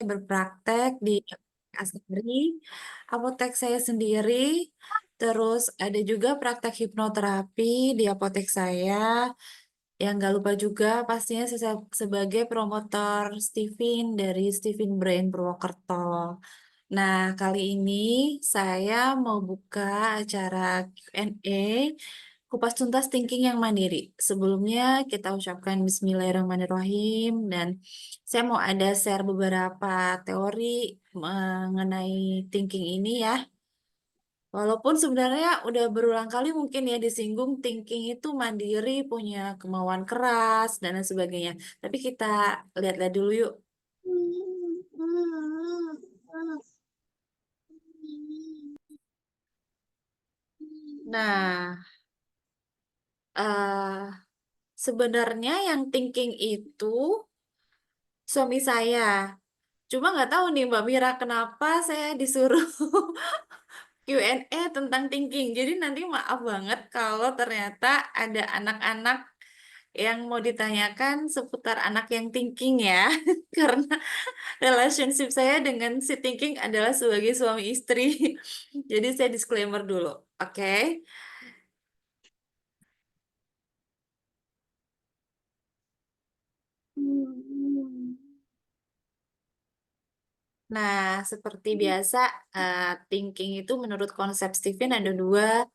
berpraktek di Asri, apotek saya sendiri, terus ada juga praktek hipnoterapi di apotek saya. Yang nggak lupa juga pastinya saya sebagai promotor Steven dari Steven Brain Purwokerto. Nah, kali ini saya mau buka acara Q&A Kupas Tuntas Thinking yang Mandiri. Sebelumnya kita ucapkan Bismillahirrahmanirrahim dan saya mau ada share beberapa teori mengenai thinking ini ya. Walaupun sebenarnya udah berulang kali mungkin ya disinggung thinking itu mandiri, punya kemauan keras dan lain sebagainya. Tapi kita lihat-lihat dulu yuk. Nah, eh sebenarnya yang thinking itu suami saya. Cuma nggak tahu nih Mbak Mira kenapa saya disuruh Q&A tentang thinking. Jadi nanti maaf banget kalau ternyata ada anak-anak yang mau ditanyakan seputar anak yang thinking ya. Karena relationship saya dengan si thinking adalah sebagai suami istri. Jadi saya disclaimer dulu. Oke. Nah, seperti biasa, eh, thinking itu menurut konsep Stephen ada dua,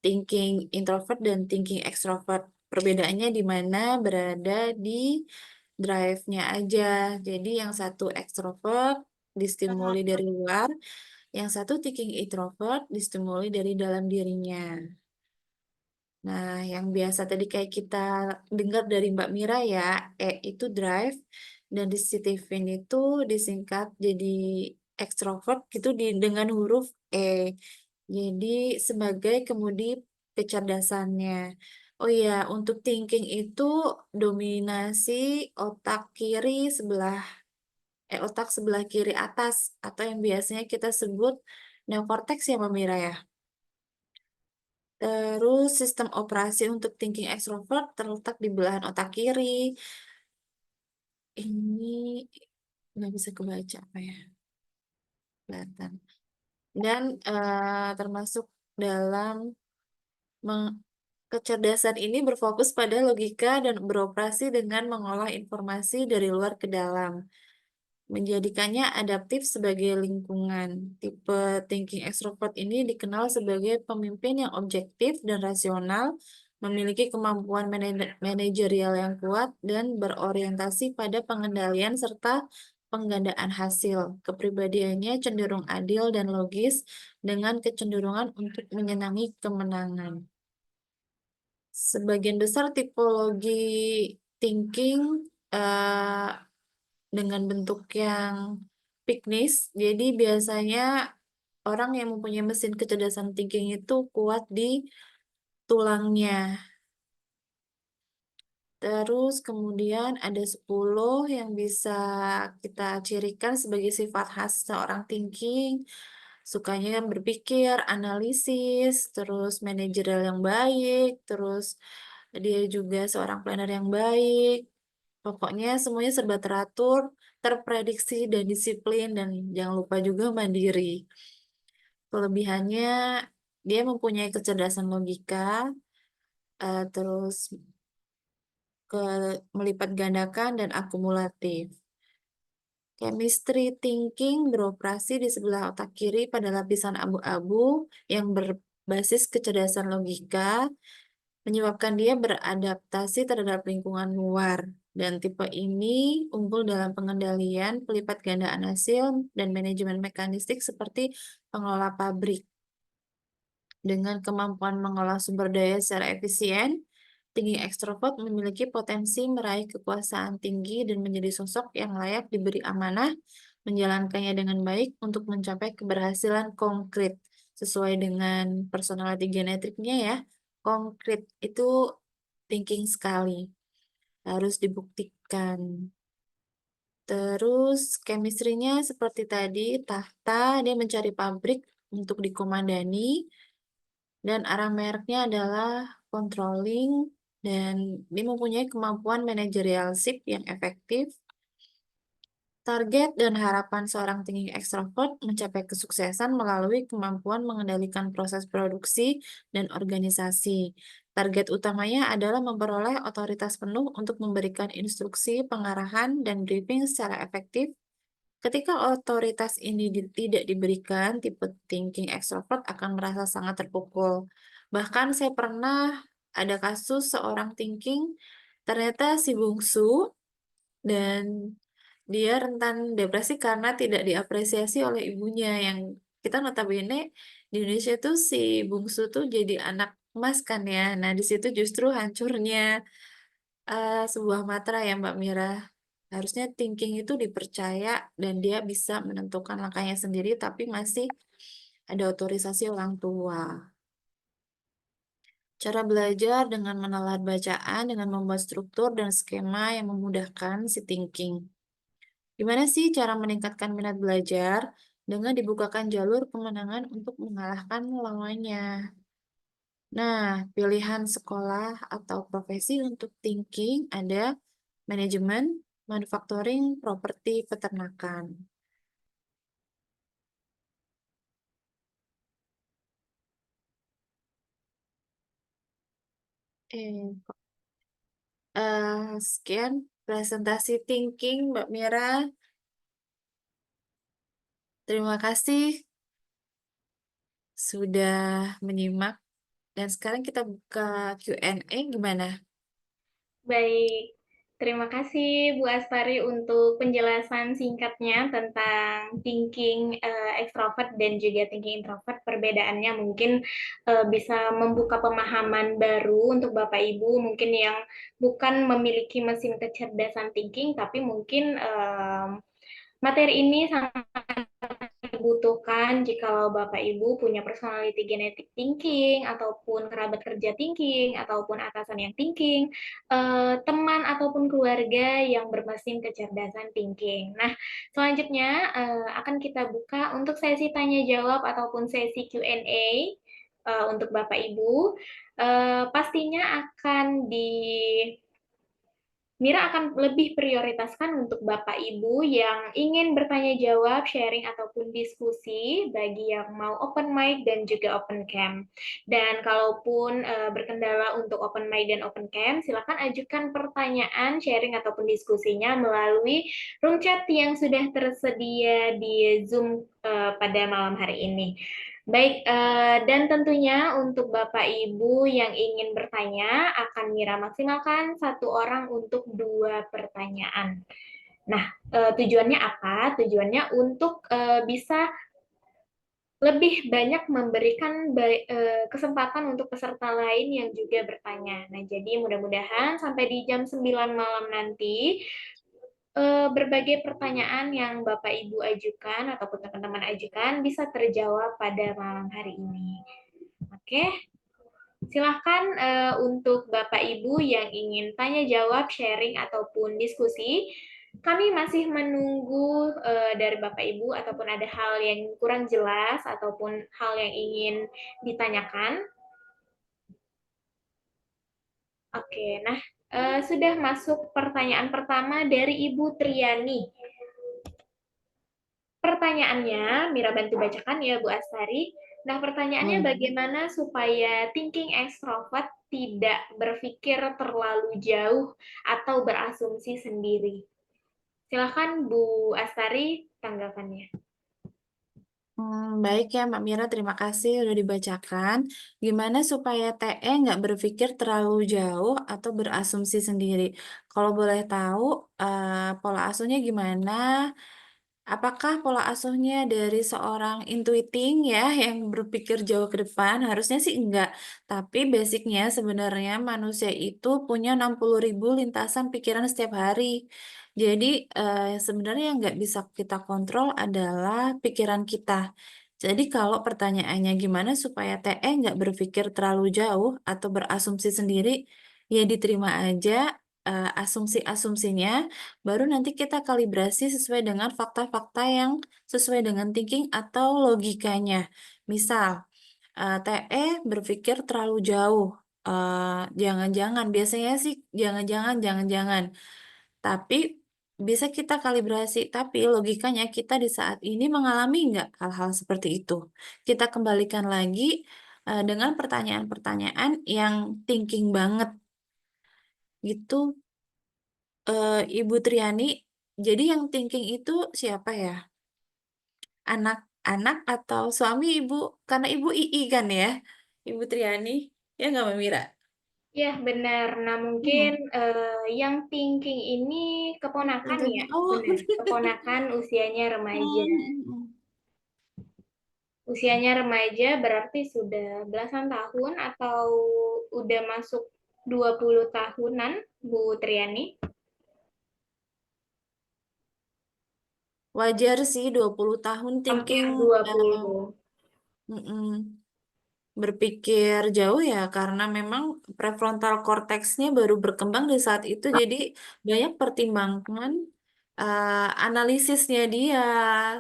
thinking introvert dan thinking extrovert. Perbedaannya di mana berada di drive-nya aja. Jadi yang satu extrovert distimuli dari luar, yang satu thinking introvert distimuli dari dalam dirinya. Nah, yang biasa tadi kayak kita dengar dari Mbak Mira ya, E itu drive, dan di Steven itu disingkat jadi extrovert gitu dengan huruf E. Jadi sebagai kemudi kecerdasannya. Oh iya, untuk thinking itu dominasi otak kiri sebelah, otak sebelah kiri atas, atau yang biasanya kita sebut neokorteks ya Mbak Mira ya. Terus sistem operasi untuk thinking extrovert terletak di belahan otak kiri. Ini nggak bisa kebaca apa ya, kelihatan. Dan termasuk dalam meng- kecerdasan ini berfokus pada logika dan beroperasi dengan mengolah informasi dari luar ke dalam, menjadikannya adaptif sebagai lingkungan. Tipe thinking extrovert ini dikenal sebagai pemimpin yang objektif dan rasional, memiliki kemampuan manajerial yang kuat, dan berorientasi pada pengendalian serta penggandaan hasil. Kepribadiannya cenderung adil dan logis, dengan kecenderungan untuk menyenangi kemenangan. Sebagian besar tipologi thinking eh, dengan bentuk yang piknis. Jadi biasanya orang yang mempunyai mesin kecerdasan thinking itu kuat di tulangnya. Terus kemudian ada 10 yang bisa kita cirikan sebagai sifat khas seorang thinking. Sukanya yang berpikir, analisis, terus manajerial yang baik, terus dia juga seorang planner yang baik. Pokoknya semuanya serba teratur, terprediksi dan disiplin, dan jangan lupa juga mandiri. Kelebihannya dia mempunyai kecerdasan logika, terus ke melipat gandakan dan akumulatif. Chemistry thinking beroperasi di sebelah otak kiri pada lapisan abu-abu yang berbasis kecerdasan logika, menyebabkan dia beradaptasi terhadap lingkungan luar. Dan tipe ini unggul dalam pengendalian pelipat gandaan hasil dan manajemen mekanistik seperti pengelola pabrik. Dengan kemampuan mengolah sumber daya secara efisien, tinggi ekstrovert memiliki potensi meraih kekuasaan tinggi dan menjadi sosok yang layak diberi amanah, menjalankannya dengan baik untuk mencapai keberhasilan konkret sesuai dengan personality genetiknya ya. Konkret itu thinking sekali, harus dibuktikan. Terus chemistry-nya seperti tadi, tahta, dia mencari pabrik untuk dikomandani, dan arah mereknya adalah controlling, dan dia mempunyai kemampuan manajerial yang efektif. Target dan harapan seorang thinking extrovert mencapai kesuksesan melalui kemampuan mengendalikan proses produksi dan organisasi. Target utamanya adalah memperoleh otoritas penuh untuk memberikan instruksi, pengarahan, dan briefing secara efektif. Ketika otoritas ini tidak diberikan, tipe thinking extrovert akan merasa sangat terpukul. Bahkan saya pernah ada kasus seorang thinking, ternyata si bungsu dan dia rentan depresi karena tidak diapresiasi oleh ibunya, yang kita notabene di Indonesia tuh si bungsu tuh jadi anak emas kan ya. Nah, di situ justru hancurnya sebuah matra ya Mbak Mira. Harusnya thinking itu dipercaya dan dia bisa menentukan langkahnya sendiri tapi masih ada otorisasi orang tua. Cara belajar dengan menelan bacaan, dengan membuat struktur dan skema yang memudahkan si thinking. Gimana sih cara meningkatkan minat belajar? Dengan dibukakan jalur kemenangan untuk mengalahkan lawannya. Nah, pilihan sekolah atau profesi untuk thinking ada manajemen, manufacturing, properti, peternakan. Sekian presentasi thinking Mbak Mira. Terima kasih sudah menyimak. Dan sekarang kita buka Q&A gimana? Baik, terima kasih Bu Astari untuk penjelasan singkatnya tentang thinking extrovert dan juga thinking introvert. Perbedaannya mungkin bisa membuka pemahaman baru untuk Bapak Ibu mungkin yang bukan memiliki mesin kecerdasan thinking, tapi mungkin materi ini sangat dibutuhkan jikalau Bapak Ibu punya personality genetic thinking, ataupun kerabat kerja thinking, ataupun atasan yang thinking, teman ataupun keluarga yang bermesin kecerdasan thinking. Nah, selanjutnya akan kita buka untuk sesi tanya jawab ataupun sesi Q&A untuk Bapak Ibu. Pastinya akan di Mira akan lebih prioritaskan untuk Bapak Ibu yang ingin bertanya jawab, sharing, ataupun diskusi bagi yang mau open mic dan juga open cam. Dan kalaupun berkendala untuk open mic dan open cam, silakan ajukan pertanyaan, sharing, ataupun diskusinya melalui room chat yang sudah tersedia di Zoom pada malam hari ini. Baik, dan tentunya untuk Bapak Ibu yang ingin bertanya, akan Mira maksimalkan satu orang untuk dua pertanyaan. Nah, tujuannya apa? Tujuannya untuk bisa lebih banyak memberikan kesempatan untuk peserta lain yang juga bertanya. Nah, jadi mudah-mudahan sampai di jam 9 malam nanti, berbagai pertanyaan yang Bapak Ibu ajukan ataupun teman-teman ajukan bisa terjawab pada malam hari ini. Oke, silahkan untuk Bapak Ibu yang ingin tanya jawab, sharing, ataupun diskusi. Kami masih menunggu dari Bapak Ibu ataupun ada hal yang kurang jelas ataupun hal yang ingin ditanyakan. Oke, nah sudah masuk pertanyaan pertama dari Ibu Triani. Pertanyaannya, Mira bantu bacakan ya Bu Astari. Nah, pertanyaannya Boleh. bagaimana supaya thinking extrovert tidak berpikir terlalu jauh atau berasumsi sendiri? Silakan Bu Astari tanggapannya. Baik ya Mbak Mira, terima kasih udah dibacakan. Gimana supaya TE nggak berpikir terlalu jauh atau berasumsi sendiri? Kalau boleh tahu, pola asuhnya gimana? Apakah pola asuhnya dari seorang intuiting ya yang berpikir jauh ke depan? Harusnya sih enggak. Tapi basicnya sebenarnya manusia itu punya 60.000 lintasan pikiran setiap hari. Jadi sebenarnya yang nggak bisa kita kontrol adalah pikiran kita. Jadi kalau pertanyaannya gimana supaya TE nggak berpikir terlalu jauh atau berasumsi sendiri, ya diterima aja asumsi-asumsinya. Baru nanti kita kalibrasi sesuai dengan fakta-fakta yang sesuai dengan thinking atau logikanya. Misal, TE berpikir terlalu jauh. Jangan-jangan, biasanya sih jangan-jangan, jangan-jangan. Tapi bisa kita kalibrasi, tapi logikanya kita di saat ini mengalami nggak hal-hal seperti itu. Kita kembalikan lagi dengan pertanyaan-pertanyaan yang thinking banget gitu, Ibu Triani. Jadi yang thinking itu siapa ya? Anak-anak atau suami ibu? Karena ibu II kan ya, Ibu Triani. Ya nggak, Mbak Mira? Ya, benar. Nah, mungkin Hmm. yang thinking ini Yang keponakan ya, tadi, oh. benar. Keponakan usianya remaja. Hmm. Usianya remaja berarti sudah belasan tahun atau udah masuk 20 tahunan, Bu Triani? Wajar sih 20 tahun Hampir thinking, eh, 20. mm-mm, berpikir jauh ya karena memang prefrontal cortexnya baru berkembang di saat itu, jadi banyak pertimbangan, analisisnya dia,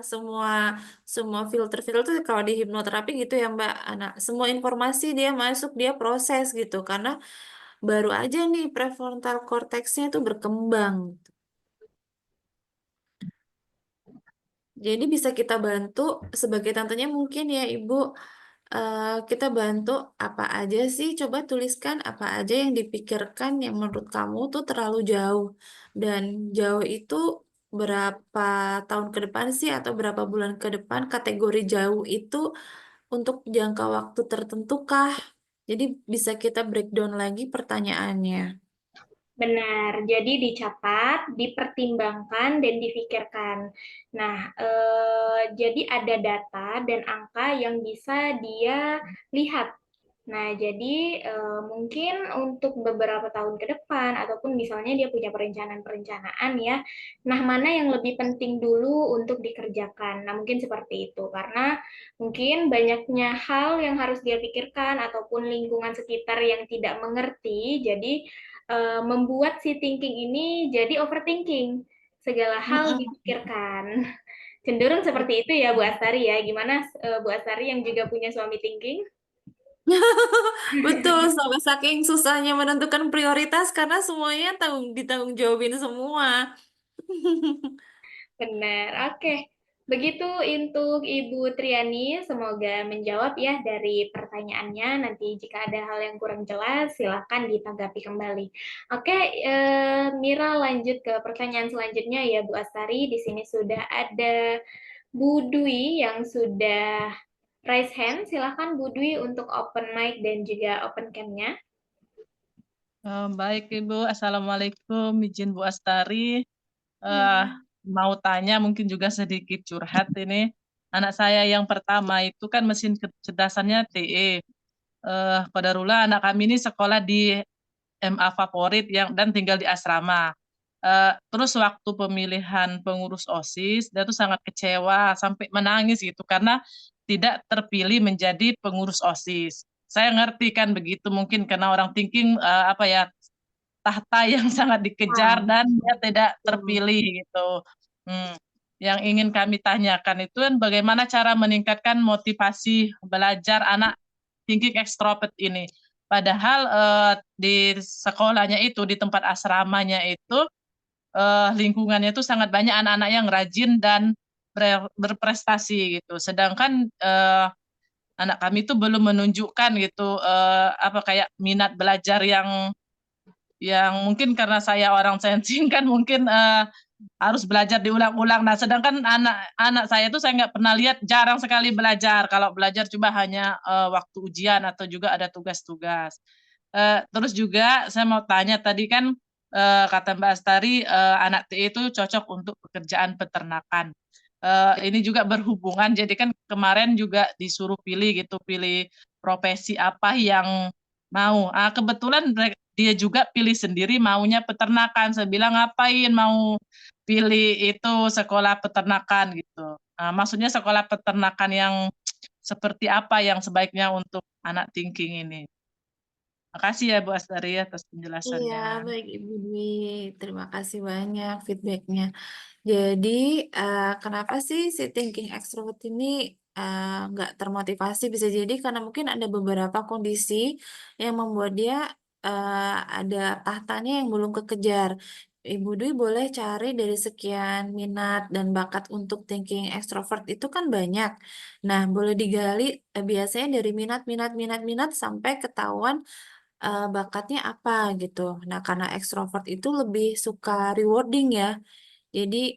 semua semua filter-filter kalau di hipnoterapi gitu ya Mbak, anak semua informasi dia masuk, dia proses gitu karena baru aja nih prefrontal cortexnya itu berkembang. Jadi bisa kita bantu sebagai tantenya mungkin ya Ibu, kita bantu apa aja sih, coba tuliskan apa aja yang dipikirkan yang menurut kamu tuh terlalu jauh. Dan jauh itu berapa tahun ke depan sih atau berapa bulan ke depan, kategori jauh itu untuk jangka waktu tertentu kah? Jadi bisa kita breakdown lagi pertanyaannya. Benar, jadi dicatat, dipertimbangkan, dan difikirkan. Nah, jadi ada data dan angka yang bisa dia lihat. Nah, jadi mungkin untuk beberapa tahun ke depan, ataupun misalnya dia punya perencanaan-perencanaan ya, nah mana yang lebih penting dulu untuk dikerjakan. Nah, mungkin seperti itu, karena mungkin banyaknya hal yang harus dia pikirkan, ataupun lingkungan sekitar yang tidak mengerti, jadi membuat si thinking ini jadi overthinking. Segala hal Mm-mm. dipikirkan. Cenderung seperti itu ya Bu Betul. Astari ya. Gimana Bu Astari yang juga punya suami thinking? Betul, sampai saking susahnya menentukan prioritas karena semuanya ditanggung jawabin semua. Benar. Oke. Begitu untuk Ibu Triani, semoga menjawab ya dari pertanyaannya. Nanti jika ada hal yang kurang jelas, silakan ditanggapi kembali. Oke, Mira lanjut ke pertanyaan selanjutnya ya Bu Astari. Di sini sudah ada Bu Dwi yang sudah raise hand. Silakan Bu Dwi untuk open mic dan juga open cam-nya. Baik Ibu, Assalamualaikum, izin Bu Astari. Eh, Ya. mau tanya mungkin juga sedikit curhat ini. Anak saya yang pertama itu kan mesin kecerdasannya TE. Qadarullah anak kami ini sekolah di MA favorit yang dan tinggal di asrama. Terus waktu pemilihan pengurus OSIS, dia tuh sangat kecewa sampai menangis gitu karena tidak terpilih menjadi pengurus OSIS. Saya ngerti kan begitu mungkin karena orang thinking apa ya tahta yang sangat dikejar Ah, dan dia tidak betul. terpilih gitu. Hmm. Yang ingin kami tanyakan itu kan bagaimana cara meningkatkan motivasi belajar anak thinking extrovert ini. Padahal di sekolahnya itu, di tempat asramanya itu, lingkungannya itu sangat banyak anak-anak yang rajin dan berprestasi gitu. Sedangkan anak kami itu belum menunjukkan gitu apa kayak minat belajar yang mungkin karena saya orang sensing kan mungkin harus belajar diulang-ulang. Nah, sedangkan anak-anak saya tuh saya nggak pernah lihat, jarang sekali belajar. Kalau belajar cuma hanya waktu ujian atau juga ada tugas-tugas. Terus juga saya mau tanya tadi kan kata Mbak Astari anak TI itu cocok untuk pekerjaan peternakan. Ini juga berhubungan, jadi kan kemarin juga disuruh pilih gitu, pilih profesi apa yang mau. Kebetulan dia juga pilih sendiri maunya peternakan. Saya bilang ngapain mau pilih itu sekolah peternakan gitu. Maksudnya sekolah peternakan yang seperti apa yang sebaiknya untuk anak thinking ini. Makasih ya Bu Astari atas Iya, penjelasannya. baik Ibu Dwi. Terima kasih banyak feedbacknya. Jadi, kenapa sih si thinking extrovert ini nggak termotivasi? Bisa jadi karena mungkin ada beberapa kondisi yang membuat dia ada tahtanya yang belum kekejar. Ibu Dwi boleh cari dari sekian minat dan bakat untuk thinking extrovert itu kan banyak. Nah, boleh digali biasanya dari minat sampai ketahuan bakatnya apa gitu. Nah, karena extrovert itu lebih suka rewarding ya. Jadi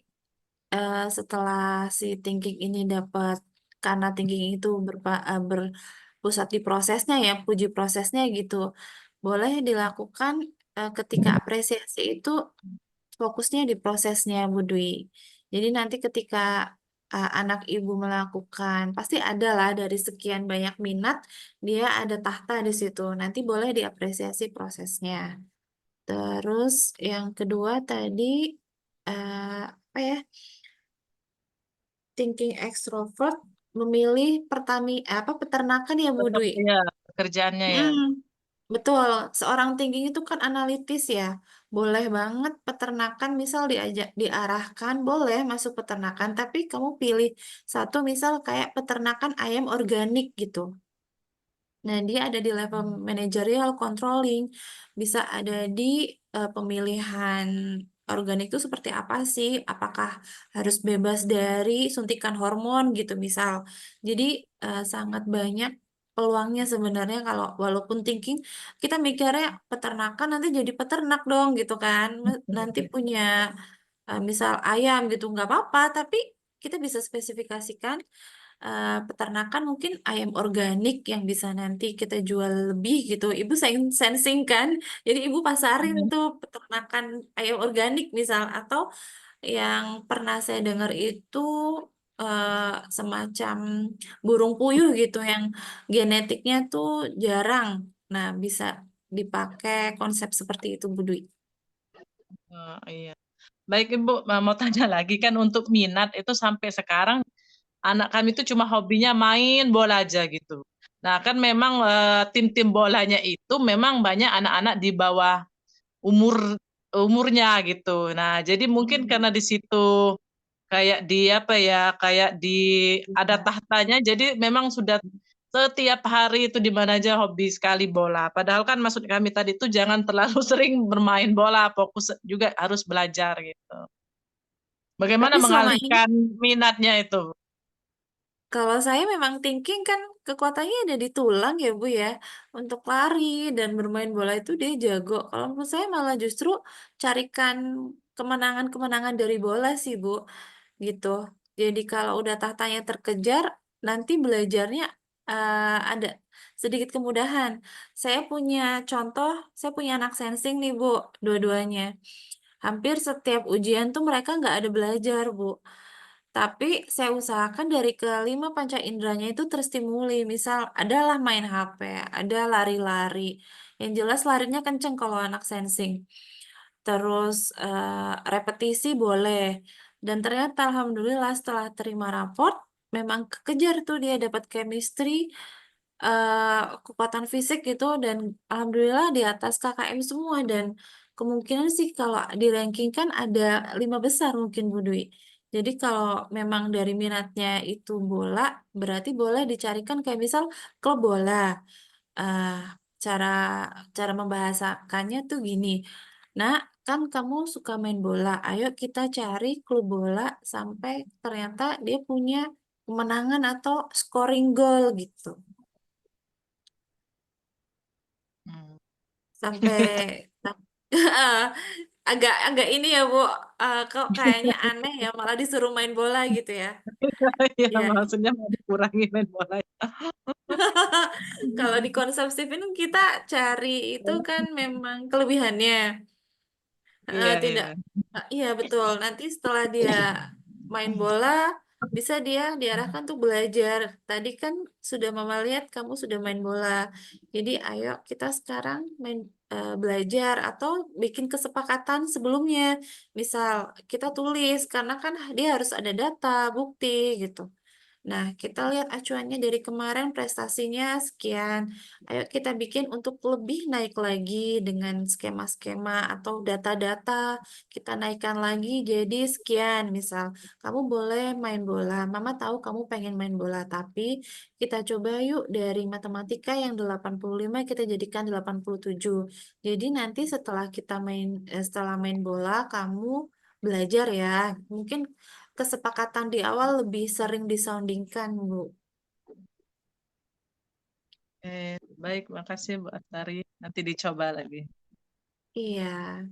setelah si thinking ini dapat, karena thinking itu berpusat di prosesnya ya, puji prosesnya gitu. Boleh dilakukan ketika apresiasi itu fokusnya di prosesnya Bu Dwi. Jadi nanti ketika anak ibu melakukan, pasti ada lah dari sekian banyak minat, dia ada tahta di situ. Nanti boleh diapresiasi prosesnya. Terus yang kedua tadi apa ya? Thinking extrovert memilih peternakan ya Bu Dwi. Ya, pekerjaannya ya. Hmm, betul. Seorang thinking itu kan analitis ya. Boleh banget peternakan misal diarahkan, boleh masuk peternakan, tapi kamu pilih satu misal kayak peternakan ayam organik gitu. Nah, dia ada di level managerial controlling, bisa ada di pemilihan organik itu seperti apa sih? Apakah harus bebas dari suntikan hormon gitu misal. Jadi sangat banyak peluangnya sebenarnya kalau walaupun thinking kita mikirnya peternakan nanti jadi peternak dong gitu kan. Nanti punya misal ayam gitu nggak apa-apa, tapi kita bisa spesifikasikan peternakan mungkin ayam organik yang bisa nanti kita jual lebih gitu. Ibu sensing kan, jadi ibu pasarin tuh peternakan ayam organik misal, atau yang pernah saya dengar itu semacam burung puyuh gitu yang genetiknya tuh jarang. Nah, bisa dipakai konsep seperti itu, Bu Dwi. Oh, iya. Baik Ibu, mau tanya lagi kan untuk minat itu sampai sekarang anak kami itu cuma hobinya main bola aja gitu. Nah kan memang tim-tim bolanya itu memang banyak anak-anak di bawah umur umurnya gitu. Nah jadi mungkin karena di situ kayak di apa ya, kayak di ada tahtanya, jadi memang sudah setiap hari itu di mana aja hobi sekali bola. Padahal kan maksud kami tadi itu jangan terlalu sering bermain bola, fokus juga harus belajar gitu. Bagaimana Tapi selama ini mengalihkan minatnya itu? kalau saya memang thinking kan kekuatannya ada di tulang ya Bu ya. Untuk lari dan bermain bola itu dia jago. Kalau menurut saya malah justru carikan kemenangan-kemenangan dari bola sih Bu. Gitu. Jadi kalau udah tahtanya terkejar, nanti belajarnya ada sedikit kemudahan. Saya punya contoh, saya punya anak sensing nih Bu, dua-duanya. Hampir setiap ujian tuh mereka nggak ada belajar Bu. Tapi saya usahakan dari kelima panca inderanya itu terstimuli. Misal adalah main HP, ada lari-lari. Yang jelas larinya kenceng kalau anak sensing. Terus repetisi boleh. Dan ternyata alhamdulillah setelah terima raport, memang kekejar tuh dia dapat chemistry, kekuatan fisik gitu, dan alhamdulillah di atas KKM semua. Dan kemungkinan sih kalau di ranking kan ada 5 besar mungkin Bu Dwi. Jadi kalau memang dari minatnya itu bola, berarti boleh dicarikan kayak misal klub bola. eh cara cara membahasakannya tuh gini. Nah, kan kamu suka main bola. Ayo kita cari klub bola sampai ternyata dia punya kemenangan atau scoring goal gitu. Hmm. Sampai agak agak ini ya, Bu. Kok kayaknya aneh ya malah disuruh main bola gitu ya. Iya, Iya. maksudnya mau dikurangi main bola. Kalau di konsep Steven kita cari itu kan memang kelebihannya. Iya, Tidak, iya. iya betul. Nanti setelah dia main bola, bisa dia diarahkan tuh belajar. Tadi kan sudah Mama lihat kamu sudah main bola. Jadi ayo kita sekarang belajar atau bikin kesepakatan sebelumnya. Misal kita tulis karena kan dia harus ada data, bukti gitu. Nah, kita lihat acuannya dari kemarin prestasinya sekian. Ayo kita bikin untuk lebih naik lagi dengan skema-skema atau data-data. Kita naikkan lagi jadi sekian. Misal, kamu boleh main bola. Mama tahu kamu pengen main bola, tapi kita coba yuk dari matematika yang 85 kita jadikan 87. Jadi nanti setelah main bola, kamu belajar ya. Mungkin kesepakatan di awal lebih sering disoundingkan, Bu. Baik, makasih Bu Astari. Nanti dicoba lagi. Iya.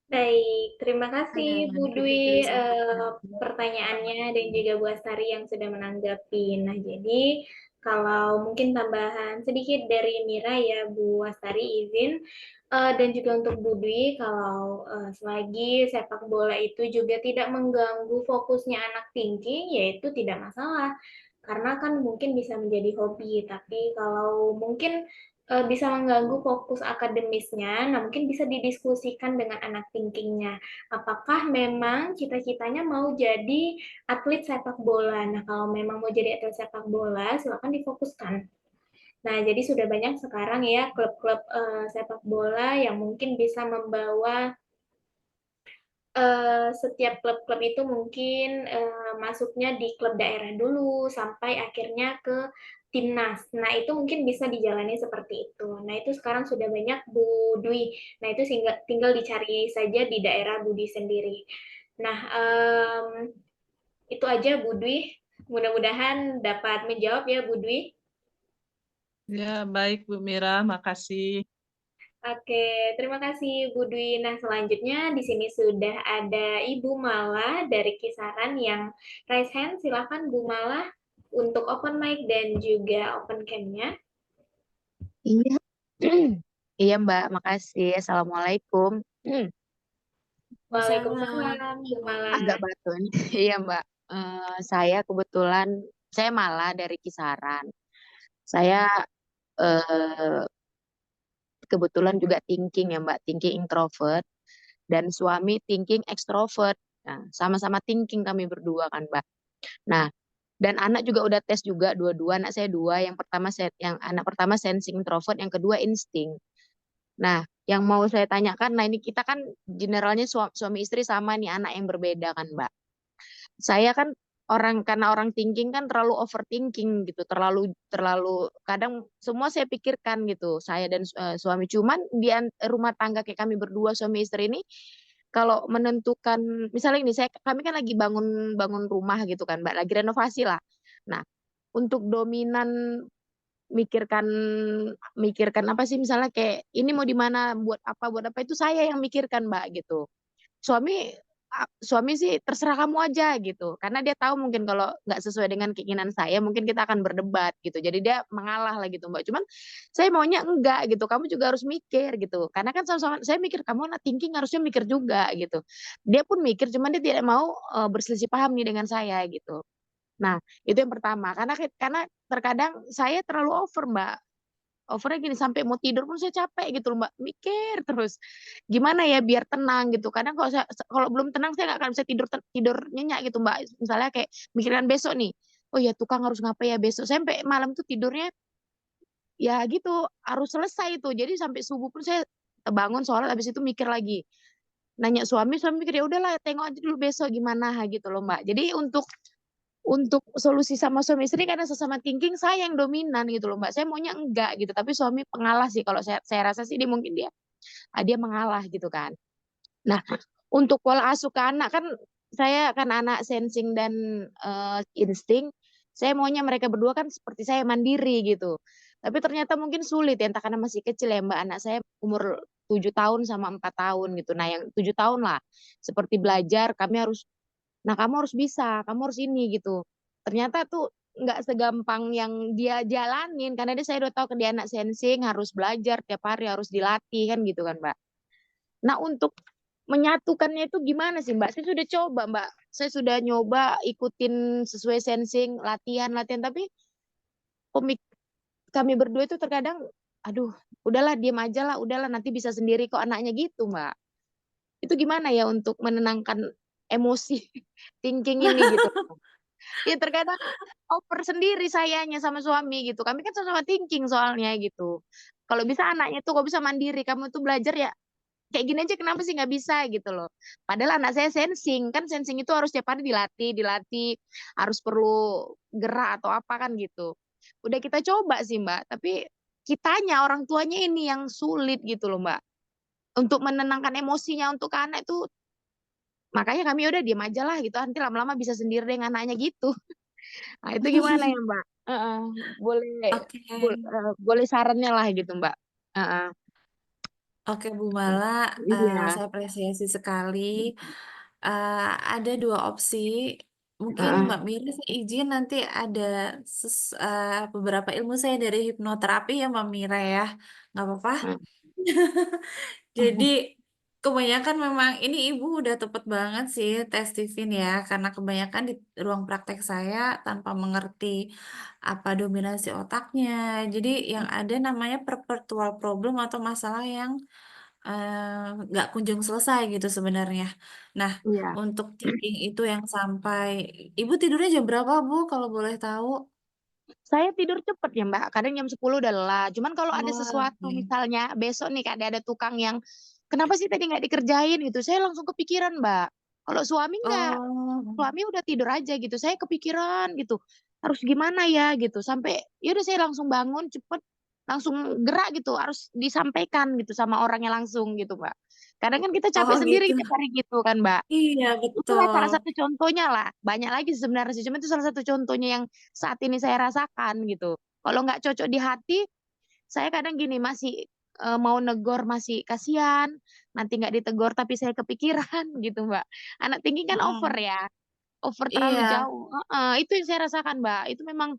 Baik, terima kasih Bu Kita dari Dwi sama. pertanyaannya dan juga Bu Astari yang sudah menanggapi. Nah, jadi kalau mungkin tambahan sedikit dari Mira ya Bu Astari izin dan juga untuk Bu Dwi kalau selagi sepak bola itu juga tidak mengganggu fokusnya anak thinking yaitu tidak masalah. Karena kan mungkin bisa menjadi hobi, tapi kalau mungkin bisa mengganggu fokus akademisnya. Nah, mungkin bisa didiskusikan dengan anak thinkingnya. Apakah memang cita-citanya mau jadi atlet sepak bola? Nah, kalau memang mau jadi atlet sepak bola, silakan difokuskan. Nah, jadi sudah banyak sekarang ya klub-klub sepak bola yang mungkin bisa membawa setiap klub-klub itu mungkin masuknya di klub daerah dulu sampai akhirnya ke timnas. Nah, itu mungkin bisa dijalani seperti itu. Nah, itu sekarang sudah banyak Bu Dwi. Nah, itu tinggal dicari saja di daerah Budi sendiri. Nah, itu aja Bu Dwi. Mudah-mudahan dapat menjawab ya Bu Dwi. Ya, baik Bu Mira, makasih. Oke, terima kasih Bu Dwi. Nah, selanjutnya di sini sudah ada Ibu Mala dari Kisaran yang raise hand. Silakan Bu Mala untuk open mic dan juga open cam-nya. Iya. Iya, Mbak. Makasih. Assalamualaikum. Salam. Waalaikumsalam, Bu Mala. Agak batu nih. Iya, Mbak. Saya kebetulan, saya malah dari Kisaran. Saya eh, kebetulan juga thinking ya, Mbak. Thinking introvert. Dan suami thinking extrovert. Nah, sama-sama thinking kami berdua kan, Mbak. Nah, dan anak juga udah tes juga dua-dua. Anak saya dua. Yang anak pertama sensing introvert, yang kedua insting. Nah, yang mau saya tanyakan, nah ini kita kan generalnya suami istri sama nih anak yang berbeda kan, Mbak. Saya kan karena orang thinking kan terlalu overthinking gitu, terlalu terlalu kadang semua saya pikirkan gitu, saya dan suami. Cuman di rumah tangga kayak kami berdua suami istri ini kalau menentukan misalnya ini kami kan lagi bangun bangun rumah gitu kan, Mbak, lagi renovasi lah. Nah, untuk dominan mikirkan mikirkan apa sih misalnya kayak ini mau di mana buat apa itu saya yang mikirkan, Mbak, gitu. Suami suami sih terserah kamu aja gitu karena dia tahu mungkin kalau nggak sesuai dengan keinginan saya mungkin kita akan berdebat gitu jadi dia mengalah lah gitu, Mbak. Cuman saya maunya enggak gitu, kamu juga harus mikir gitu karena kan sama-sama saya mikir kamu anak thinking harusnya mikir juga gitu. Dia pun mikir cuman dia tidak mau berselisih paham nih dengan saya gitu. Nah, itu yang pertama. Karena terkadang saya terlalu over, Mbak. Overnya gini sampai mau tidur pun saya capek gitu loh, Mbak. Mikir terus. Gimana ya biar tenang gitu. Kadang kalau belum tenang saya nggak akan bisa tidur tidur nyenyak gitu, Mbak. Misalnya kayak mikirkan besok nih. Oh ya tukang harus ngapain ya besok. Sampai malam tuh tidurnya ya gitu harus selesai itu. Jadi sampai subuh pun saya bangun sholat habis itu mikir lagi. Nanya suami mikir ya udahlah tengok aja dulu besok gimana gitu loh, Mbak. Jadi untuk solusi sama suami istri karena sesama thinking saya yang dominan gitu loh, Mbak. Saya maunya enggak gitu, tapi suami pengalah sih kalau saya rasa sih dia mengalah gitu kan. Nah, untuk pola asuh ke anak kan saya kan anak sensing dan insting, saya maunya mereka berdua kan seperti saya mandiri gitu. Tapi ternyata mungkin sulit ya, entah karena masih kecil ya, Mbak. Anak saya umur 7 tahun sama 4 tahun gitu. Nah, yang 7 tahun lah. Seperti belajar, nah kamu harus bisa, kamu harus ini gitu. Ternyata tuh nggak segampang yang dia jalanin karena saya udah tahu ke dia anak sensing harus belajar tiap hari harus dilatih kan gitu kan, Mbak. Nah untuk menyatukannya itu gimana sih, Mbak? Saya sudah coba, Mbak. Saya sudah nyoba ikutin sesuai sensing latihan tapi komik kami berdua itu terkadang aduh udahlah diam aja lah udahlah nanti bisa sendiri kok anaknya gitu, Mbak. Itu gimana ya untuk menenangkan emosi thinking ini gitu. Ya terkadang over sendiri sayanya sama suami gitu. Kami kan sama-sama thinking soalnya gitu. Kalau bisa anaknya tuh kok bisa mandiri, kamu tuh belajar ya kayak gini aja kenapa sih nggak bisa gitu loh. Padahal anak saya sensing, kan sensing itu harus tiap hari dilatih, dilatih, harus perlu gerak atau apa kan gitu. Udah kita coba sih Mbak, tapi kitanya orang tuanya ini yang sulit gitu loh Mbak. Untuk menenangkan emosinya untuk anak itu, makanya kami udah diam aja lah gitu. Nanti lama-lama bisa sendiri dengan anaknya gitu. Nah, itu gimana ya, Mbak? Heeh, boleh Oke, boleh sarannya lah gitu, Mbak. Heeh. oke Bu Mala, Iya. saya apresiasi sekali. Eh, ada dua opsi. Mungkin Heeh. Mbak Mira saya izin nanti ada beberapa ilmu saya dari hipnoterapi ya Mbak Mira ya, nggak apa-apa. Jadi kebanyakan memang ini ibu udah tepat banget sih tes Stephen ya, karena kebanyakan di ruang praktek saya tanpa mengerti apa dominasi otaknya. Jadi yang ada namanya perpetual problem atau masalah yang nggak kunjung selesai gitu sebenarnya. Nah, Iya. untuk thinking itu yang sampai ibu tidurnya jam berapa Bu kalau boleh tahu? Saya tidur cepet ya, Mbak. Kadang jam 10 udah lelah. Cuman kalau ada Oh, sesuatu oke. misalnya besok nih ada tukang yang kenapa sih tadi nggak dikerjain gitu, saya langsung kepikiran, Mbak. Kalau suami nggak, Oh, suami udah tidur aja gitu. Saya kepikiran gitu. Harus gimana ya gitu. Sampai ya udah saya langsung bangun cepet, langsung gerak gitu. Harus disampaikan gitu sama orangnya langsung gitu, Mbak. Kadang kan kita capek oh sendiri gitu. tiap hari gitu kan, Mbak. Iya Itulah betul. salah satu contohnya lah. Banyak lagi sebenarnya sih. Cuma itu salah satu contohnya yang saat ini saya rasakan gitu. Kalau nggak cocok di hati, saya kadang gini masih mau negor masih kasihan, nanti nggak ditegor tapi saya kepikiran gitu Mbak. Anak tinggi kan over Mm-mm. ya, over terlalu Iya, jauh. Heeh, itu yang saya rasakan Mbak. Itu memang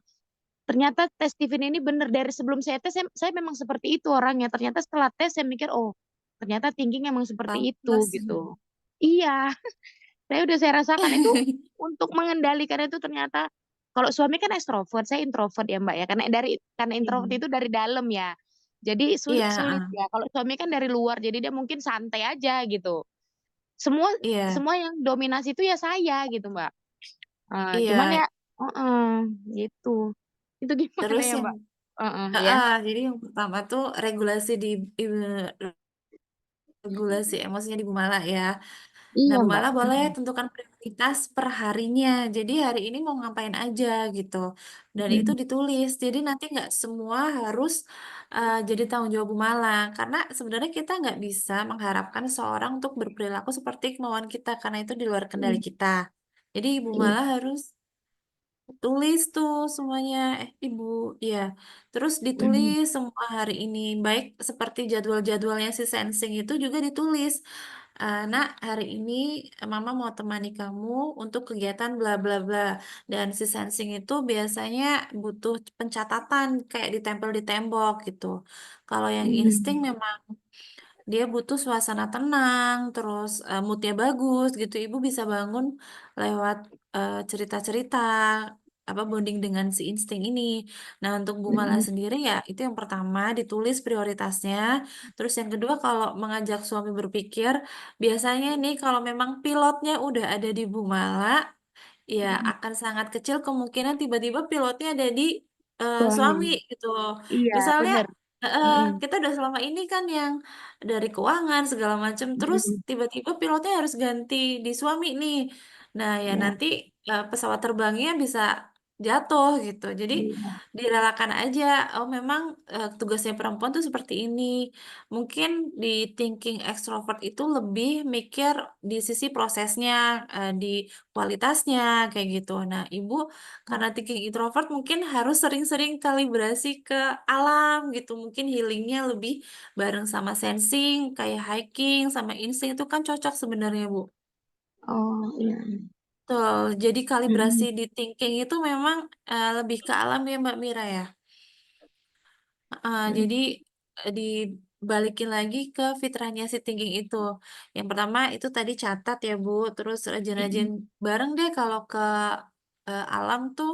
ternyata tes Steven ini benar dari sebelum saya tes saya memang seperti itu orangnya. Ternyata setelah tes saya mikir oh ternyata thinking emang seperti itu pantas. gitu. Iya, saya rasakan itu untuk mengendalikan itu ternyata kalau suami kan ekstrovert, saya introvert ya Mbak ya. Karena introvert Iya, itu dari dalam ya. Jadi iya, sulit ya. Kalau suami kan dari luar, jadi dia mungkin santai aja gitu. Semua iya, semua yang dominasi itu ya saya gitu Mbak. Cuman iya. ya, heeh, gitu. Itu gimana Terus ya yang Mbak? Heeh, ya. jadi yang pertama tuh regulasi emosinya di Bu Mala ya. Nah, Iya Bu Mbak. Mala boleh tentukan prioritas per harinya. Jadi hari ini mau ngapain aja gitu. Dan itu Mm, ditulis. Jadi nanti nggak semua harus jadi tanggung jawab Bu Mala. Karena sebenarnya kita nggak bisa mengharapkan seorang untuk berperilaku seperti kemauan kita. Karena itu di luar kendali mm, kita. Jadi Bu iya. Mala harus tulis tuh semuanya, Ibu, iya. Terus Mm, ditulis semua hari ini, baik seperti jadwal-jadwalnya si Sensing itu juga ditulis. Nak, hari ini Mama mau temani kamu untuk kegiatan bla bla bla. Dan si Sensing itu biasanya butuh pencatatan kayak ditempel di tembok gitu. Kalau yang insting mm, memang dia butuh suasana tenang, terus moodnya bagus gitu. Ibu bisa bangun lewat cerita-cerita apa bonding dengan si insting ini. Nah, untuk Bu Mala mm, sendiri ya itu yang pertama ditulis prioritasnya. Terus yang kedua kalau mengajak suami berpikir, biasanya nih kalau memang pilotnya udah ada di Bu Mala, ya mm. akan sangat kecil kemungkinan tiba-tiba pilotnya ada di Suami. suami gitu. Iya, Misalnya bener. Mm, kita udah selama ini kan yang dari keuangan segala macam, terus mm, tiba-tiba pilotnya harus ganti di suami nih. Nah ya ya. nanti pesawat terbangnya bisa jatuh gitu. Jadi Iya. direlakan aja. Oh memang tugasnya perempuan tuh seperti ini. Mungkin di thinking extrovert itu lebih mikir di sisi prosesnya, di kualitasnya kayak gitu. Nah, Ibu karena thinking introvert mungkin harus sering-sering kalibrasi ke alam gitu. Mungkin healingnya lebih bareng sama sensing, kayak hiking sama insting itu kan cocok sebenarnya, Bu. Oh, iya. Betul. Jadi kalibrasi Mm, di thinking itu memang lebih ke alam ya, Mbak Mira ya. Jadi mm, dibalikin lagi ke fitrahnya si thinking itu. Yang pertama itu tadi catat ya Bu, terus rajin-rajin mm, bareng deh kalau ke alam tuh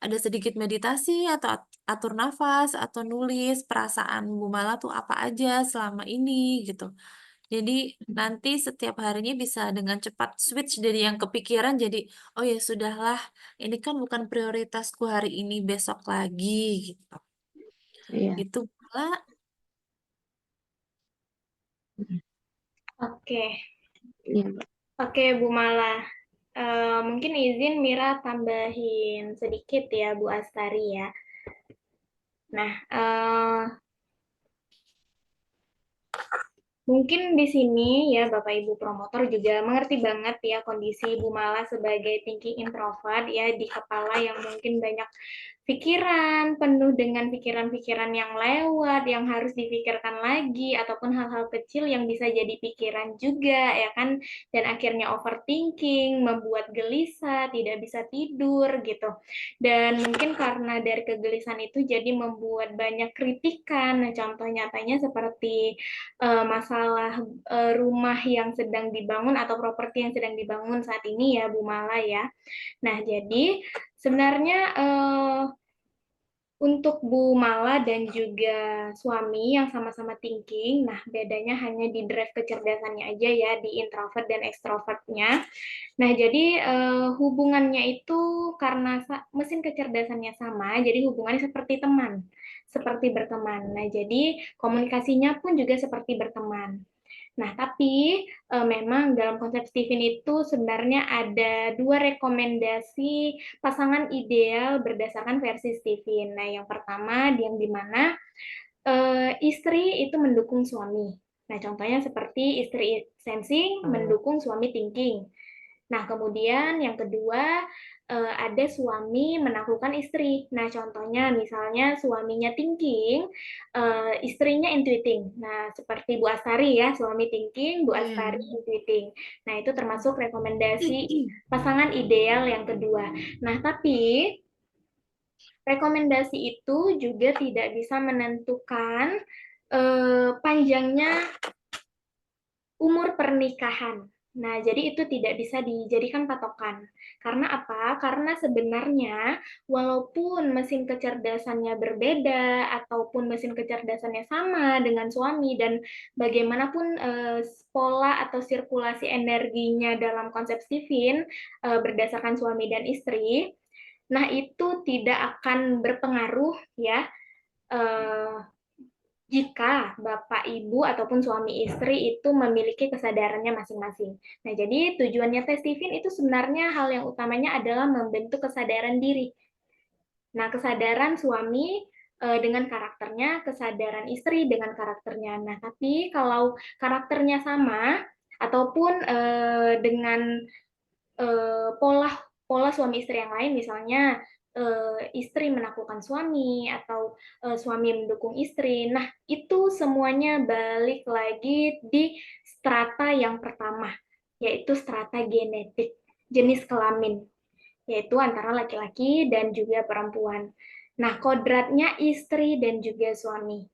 ada sedikit meditasi atau atur nafas atau nulis perasaan Bu Mala tuh apa aja selama ini gitu. Jadi nanti setiap harinya bisa dengan cepat switch dari yang kepikiran jadi, oh ya sudahlah, ini kan bukan prioritasku hari ini, besok lagi gitu. Iya. Itu pula Oke, Iya, Mbak. oke Bu Mala. Mungkin izin Mira tambahin sedikit ya Bu Astari ya. Nah, mungkin di sini ya Bapak Ibu promotor juga mengerti banget ya kondisi Bu Mala sebagai thinking introvert ya di kepala yang mungkin banyak pikiran, penuh dengan pikiran-pikiran yang lewat, yang harus dipikirkan lagi, ataupun hal-hal kecil yang bisa jadi pikiran juga, ya kan? Dan akhirnya overthinking, membuat gelisah, tidak bisa tidur, gitu. Dan mungkin karena dari kegelisahan itu jadi membuat banyak kritikan. Nah, contoh nyatanya seperti masalah rumah yang sedang dibangun atau properti yang sedang dibangun saat ini ya, Bu Mala ya. Nah, jadi sebenarnya untuk Bu Mala dan juga suami yang sama-sama thinking, nah bedanya hanya di drive kecerdasannya aja ya, di introvert dan extrovertnya. Nah, jadi hubungannya itu karena mesin kecerdasannya sama, jadi hubungannya seperti teman, seperti berteman. Nah, jadi komunikasinya pun juga seperti berteman. Nah, tapi memang dalam konsep Steven itu sebenarnya ada 2 rekomendasi pasangan ideal berdasarkan versi Steven. Nah, yang pertama yang di mana istri itu mendukung suami. Nah, contohnya seperti istri sensing mendukung suami thinking. Nah, kemudian yang kedua, ada suami menaklukkan istri. Nah, contohnya misalnya suaminya thinking, istrinya intuiting. Nah, seperti Bu Astari ya, suami thinking, Bu Astari intuiting. Nah, itu termasuk rekomendasi pasangan ideal yang kedua. Nah, tapi rekomendasi itu juga tidak bisa menentukan panjangnya umur pernikahan. Nah, jadi itu tidak bisa dijadikan patokan. Karena apa? Karena sebenarnya walaupun mesin kecerdasannya berbeda ataupun mesin kecerdasannya sama dengan suami dan bagaimanapun pola atau sirkulasi energinya dalam konsep Steven berdasarkan suami dan istri, nah itu tidak akan berpengaruh ya jika Bapak, Ibu, ataupun suami istri itu memiliki kesadarannya masing-masing. Nah, jadi tujuannya tes Steven itu sebenarnya hal yang utamanya adalah membentuk kesadaran diri. Nah, kesadaran suami dengan karakternya, kesadaran istri dengan karakternya. Nah, tapi kalau karakternya sama, ataupun dengan pola pola suami istri yang lain, misalnya istri menaklukkan suami atau suami mendukung istri. Nah, itu semuanya balik lagi di strata yang pertama, yaitu strata genetik, jenis kelamin, yaitu antara laki-laki dan juga perempuan. Nah, kodratnya istri dan juga suami.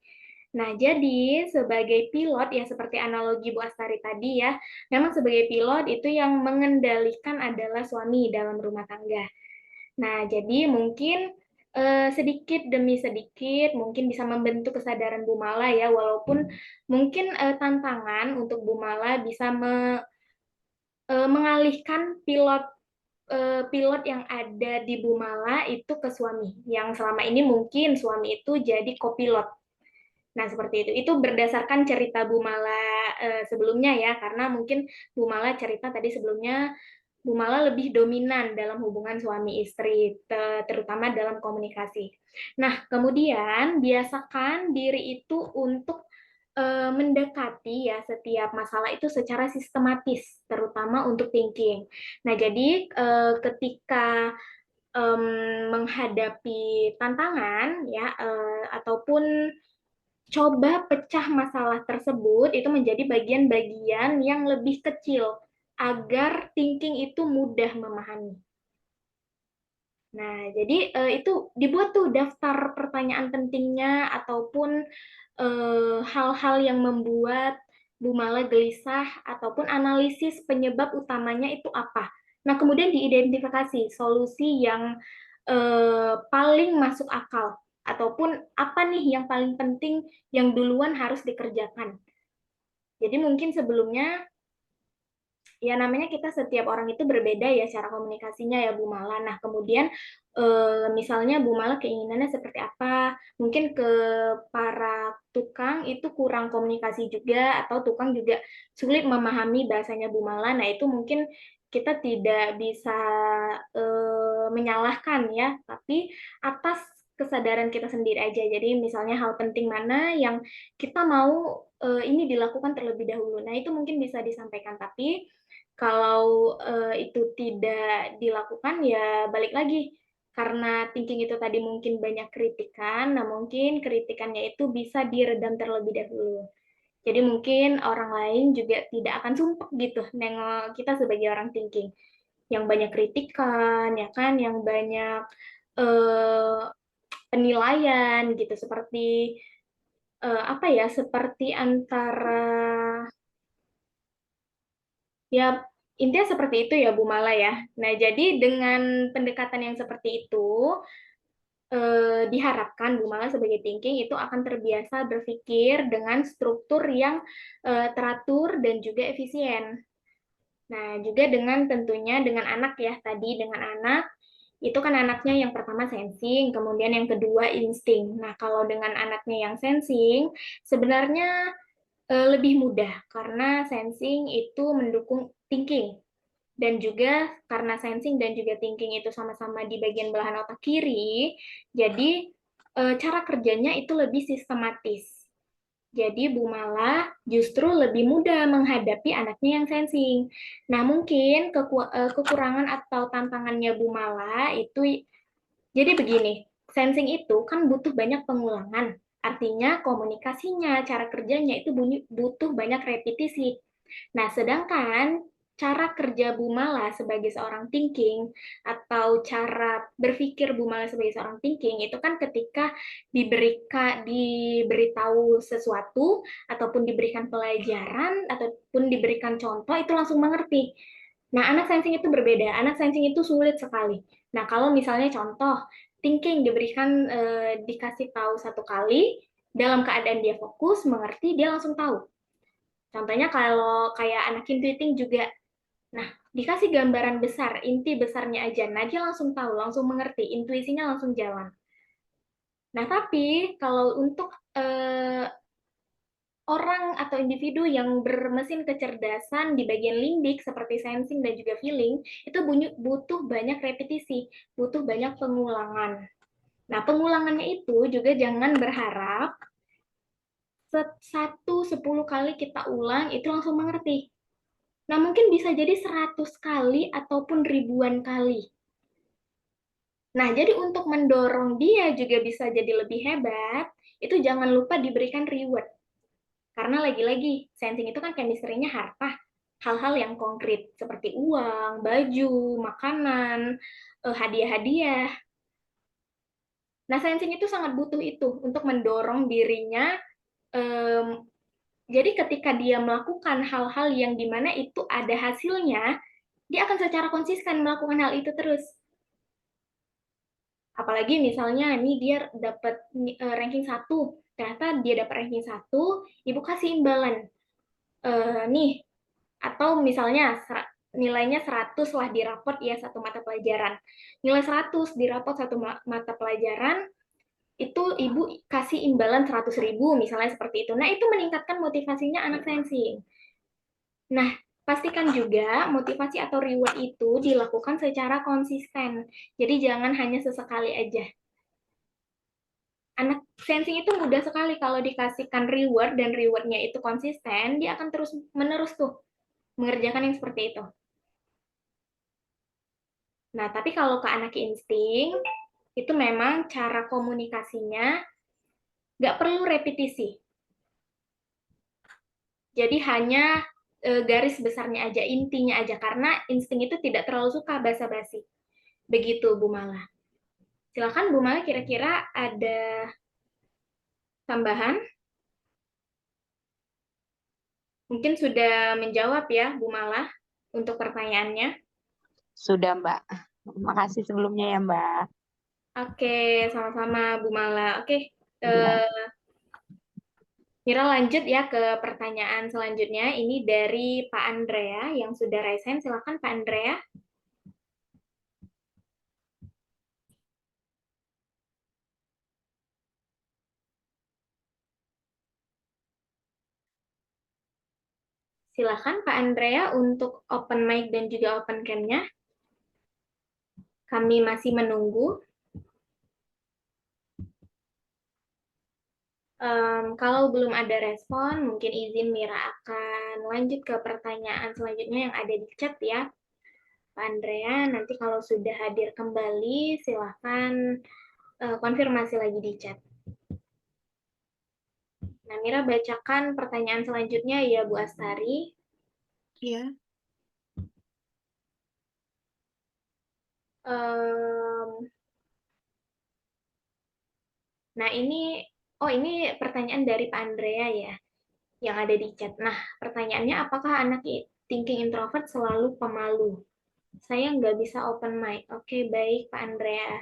Nah, jadi sebagai pilot ya seperti analogi Bu Astari tadi ya, memang sebagai pilot itu yang mengendalikan adalah suami dalam rumah tangga. Nah, jadi mungkin sedikit demi sedikit mungkin bisa membentuk kesadaran Bu Mala ya, walaupun mungkin tantangan untuk Bu Mala bisa mengalihkan pilot yang ada di Bu Mala itu ke suami, yang selama ini mungkin suami itu jadi kopilot. Nah, seperti itu. Itu berdasarkan cerita Bu Mala sebelumnya ya, karena mungkin Bu Mala cerita tadi sebelumnya, Bu Mala lebih dominan dalam hubungan suami istri, terutama dalam komunikasi. Nah, kemudian biasakan diri itu untuk mendekati ya setiap masalah itu secara sistematis, terutama untuk thinking. Nah, jadi ketika menghadapi tantangan ya ataupun coba pecah masalah tersebut itu menjadi bagian-bagian yang lebih kecil agar thinking itu mudah memahami. Nah, jadi itu dibuat tuh daftar pertanyaan pentingnya ataupun hal-hal yang membuat Bu Mala gelisah ataupun analisis penyebab utamanya itu apa. Nah, kemudian diidentifikasi solusi yang paling masuk akal ataupun apa nih yang paling penting yang duluan harus dikerjakan. Jadi mungkin sebelumnya, ya namanya kita setiap orang itu berbeda ya cara komunikasinya ya Bu Mala. Nah kemudian misalnya Bu Mala keinginannya seperti apa, mungkin ke para tukang itu kurang komunikasi juga, atau tukang juga sulit memahami bahasanya Bu Mala. Nah itu mungkin kita tidak bisa menyalahkan ya, tapi atas kesadaran kita sendiri aja. Jadi misalnya hal penting mana yang kita mau ini dilakukan terlebih dahulu. Nah itu mungkin bisa disampaikan, tapi kalau itu tidak dilakukan ya balik lagi. Karena thinking itu tadi mungkin banyak kritikan, nah mungkin kritikannya itu bisa diredam terlebih dahulu. Jadi mungkin orang lain juga tidak akan sumpah gitu nengok kita sebagai orang thinking. Yang banyak kritikan, ya kan, yang banyak eh, penilaian gitu, seperti apa ya, seperti antara, ya intinya seperti itu ya Bu Mala ya. Nah jadi dengan pendekatan yang seperti itu diharapkan Bu Mala sebagai thinking itu akan terbiasa berpikir dengan struktur yang teratur dan juga efisien. Nah juga dengan tentunya dengan anak ya, tadi dengan anak itu kan anaknya yang pertama sensing, kemudian yang kedua insting. Nah kalau dengan anaknya yang sensing sebenarnya lebih mudah karena sensing itu mendukung thinking, dan juga karena sensing dan juga thinking itu sama-sama di bagian belahan otak kiri, jadi cara kerjanya itu lebih sistematis. Jadi Bu Mala justru lebih mudah menghadapi anaknya yang sensing. Nah mungkin kekurangan atau tantangannya Bu Mala itu, jadi begini, sensing itu kan butuh banyak pengulangan. Artinya komunikasinya, cara kerjanya itu butuh banyak repetisi. Nah, sedangkan cara kerja Bu Mala sebagai seorang thinking, atau cara berpikir Bu Mala sebagai seorang thinking itu kan ketika diberitahu sesuatu ataupun diberikan pelajaran ataupun diberikan contoh itu langsung mengerti. Nah, anak sensing itu berbeda. Anak sensing itu sulit sekali. Nah, kalau misalnya contoh thinking diberikan dikasih tahu satu kali, dalam keadaan dia fokus, mengerti, dia langsung tahu. Contohnya kalau kayak anak intuiting juga. Nah, dikasih gambaran besar, inti besarnya aja. Nah, dia langsung tahu, langsung mengerti, intuisinya langsung jalan. Nah, tapi kalau untuk orang atau individu yang bermesin kecerdasan di bagian limbik seperti sensing dan juga feeling, itu butuh banyak repetisi, butuh banyak pengulangan. Nah, pengulangannya itu juga jangan berharap 10 kali kita ulang itu langsung mengerti. Nah, mungkin bisa jadi 100 kali ataupun ribuan kali. Nah, jadi untuk mendorong dia juga bisa jadi lebih hebat, itu jangan lupa diberikan reward. Karena lagi-lagi, sensing itu kan chemistry-nya harta. Hal-hal yang konkret, seperti uang, baju, makanan, hadiah-hadiah. Nah, sensing itu sangat butuh itu untuk mendorong dirinya. Jadi ketika dia melakukan hal-hal yang dimana itu ada hasilnya, dia akan secara konsisten melakukan hal itu terus. Apalagi misalnya nih dia dapat ranking 1, ternyata dia dapat ranking 1, ibu kasih imbalan. Nih, atau misalnya nilainya 100 lah di rapot ya satu mata pelajaran. Nilai 100 di rapot satu mata pelajaran, itu ibu kasih imbalan 100.000 misalnya seperti itu. Nah, itu meningkatkan motivasinya anak sensing. Nah, pastikan juga motivasi atau reward itu dilakukan secara konsisten. Jadi jangan hanya sesekali aja. Anak sensing itu mudah sekali kalau dikasihkan reward dan rewardnya itu konsisten, dia akan terus menerus tuh mengerjakan yang seperti itu. Nah, tapi kalau ke anak insting, itu memang cara komunikasinya nggak perlu repetisi. Jadi hanya garis besarnya aja, intinya aja, karena insting itu tidak terlalu suka basa-basi. Begitu, Bu Mala. Silakan Bu Mala, kira-kira ada tambahan? Mungkin sudah menjawab ya, Bu Mala, untuk pertanyaannya. Sudah, Mbak. Makasih sebelumnya ya, Mbak. Oke, sama-sama Bu Mala. Oke, Iya. Mira lanjut ya ke pertanyaan selanjutnya. Ini dari Pak Andrea yang sudah raise hand. Silakan Pak Andrea. Silakan Pak Andrea untuk open mic dan juga open cam-nya. Kami masih menunggu. Kalau belum ada respon, mungkin izin Mira akan lanjut ke pertanyaan selanjutnya yang ada di chat ya. Pak Andrea, nanti kalau sudah hadir kembali, silakan konfirmasi lagi di chat. Nah, Mira bacakan pertanyaan selanjutnya ya, Bu Astari. Iya. Nah, ini pertanyaan dari Pak Andrea ya, yang ada di chat. Nah, pertanyaannya, apakah anak thinking introvert selalu pemalu? Saya nggak bisa open mic. Oke, baik Pak Andrea.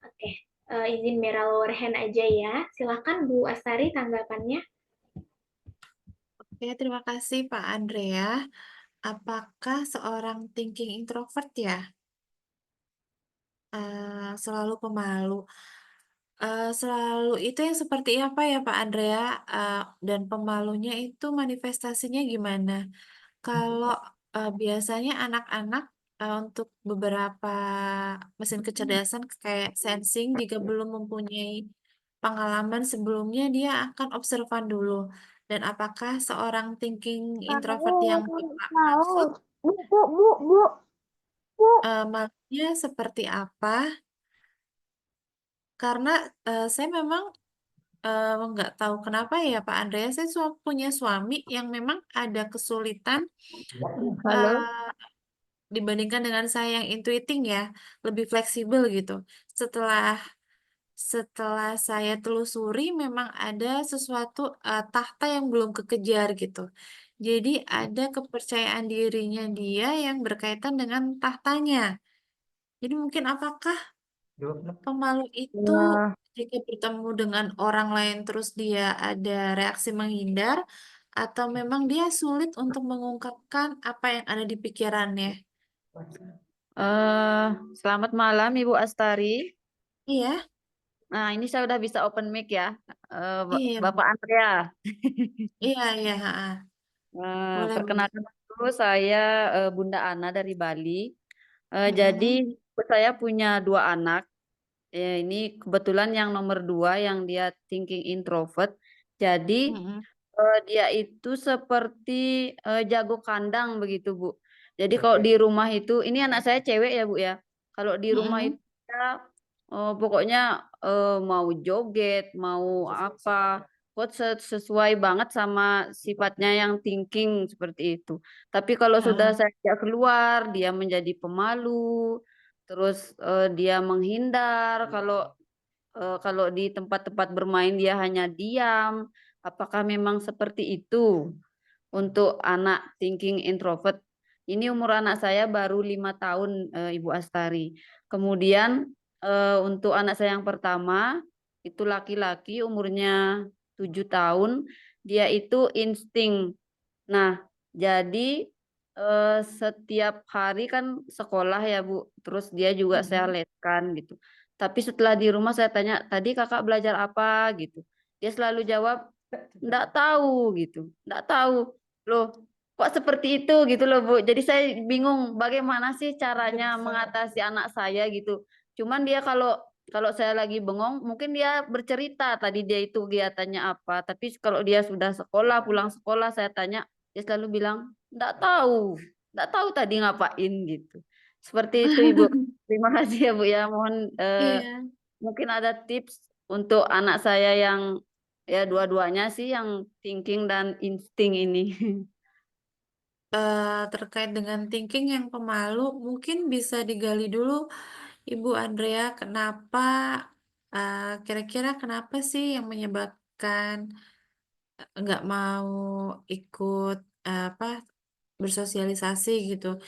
Oke, izin Mira lower hand aja ya. Silakan Bu Astari tanggapannya. Oke, terima kasih Pak Andrea. Apakah seorang thinking introvert ya? Selalu pemalu. Selalu itu yang seperti apa ya Pak Andrea? Dan pemalunya itu manifestasinya gimana? Kalau biasanya anak-anak untuk beberapa mesin kecerdasan kayak sensing jika belum mempunyai pengalaman sebelumnya dia akan observan dulu. Dan apakah seorang thinking introvert yang Bapak maksud malunya seperti apa? Karena saya memang nggak tahu kenapa ya Pak Andrea, saya punya suami yang memang ada kesulitan Halo. eh, dibandingkan dengan saya yang intuiting ya, lebih fleksibel gitu. Setelah setelah saya telusuri memang ada sesuatu tahta yang belum kekejar gitu. Jadi ada kepercayaan dirinya dia yang berkaitan dengan tahtanya. Jadi mungkin apakah pemalu itu Eh, jika bertemu dengan orang lain terus dia ada reaksi menghindar atau memang dia sulit untuk mengungkapkan apa yang ada di pikirannya? Eh, Selamat malam Ibu Astari. Iya, Nah, ini saya udah bisa open mic ya. iya, Bu. Bapak Andrea. Iya, iya, ha. Boleh, boleh. Perkenalkan dulu saya Bunda Ana dari Bali. Jadi Mm-mm, saya punya dua anak. Ini kebetulan yang nomor dua yang dia thinking introvert. Jadi mm-mm, dia itu seperti jago kandang begitu, Bu. Jadi kalau di rumah itu, ini anak saya cewek ya, Bu ya. Kalau di rumah mm-mm. itu ya, pokoknya mau joget, mau apa, kok sesuai banget sama sifatnya yang thinking seperti itu. Tapi kalau sudah Ha, saya ajak keluar, dia menjadi pemalu, terus dia menghindar. Kalau di tempat-tempat bermain dia hanya diam. Apakah memang seperti itu untuk anak thinking introvert? Ini umur anak saya baru 5 tahun, Ibu Astari. Kemudian untuk anak saya yang pertama itu laki-laki umurnya 7 tahun. Dia itu insting. Nah, jadi setiap hari kan sekolah ya Bu, terus dia juga saya mm-mm. leskan gitu. Tapi setelah di rumah saya tanya, tadi kakak belajar apa gitu. Dia selalu jawab, enggak tahu gitu, enggak tahu. Loh, kok seperti itu gitu loh Bu. Jadi saya bingung bagaimana sih caranya mengatasi anak saya gitu. Cuman dia kalau kalau saya lagi bengong, mungkin dia bercerita tadi dia itu kegiatannya apa. Tapi kalau dia sudah sekolah, pulang sekolah, saya tanya, dia selalu bilang, enggak tahu tadi ngapain gitu. Seperti itu Ibu. Terima kasih ya Bu ya. Mohon Iya, mungkin ada tips untuk anak saya yang ya dua-duanya sih yang thinking dan insting ini. terkait dengan thinking yang pemalu, mungkin bisa digali dulu, Ibu Andrea, kenapa, kira-kira kenapa sih yang menyebabkan nggak mau ikut apa bersosialisasi gitu.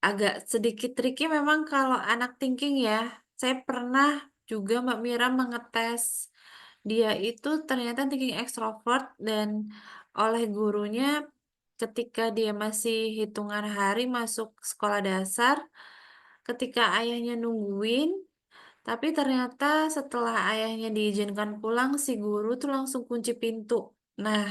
Agak sedikit tricky memang kalau anak thinking ya. Saya pernah juga Mbak Mira mengetes dia itu ternyata thinking extrovert dan oleh gurunya ketika dia masih hitungan hari masuk sekolah dasar, ketika ayahnya nungguin, tapi ternyata setelah ayahnya diizinkan pulang, si guru tuh langsung kunci pintu. Nah,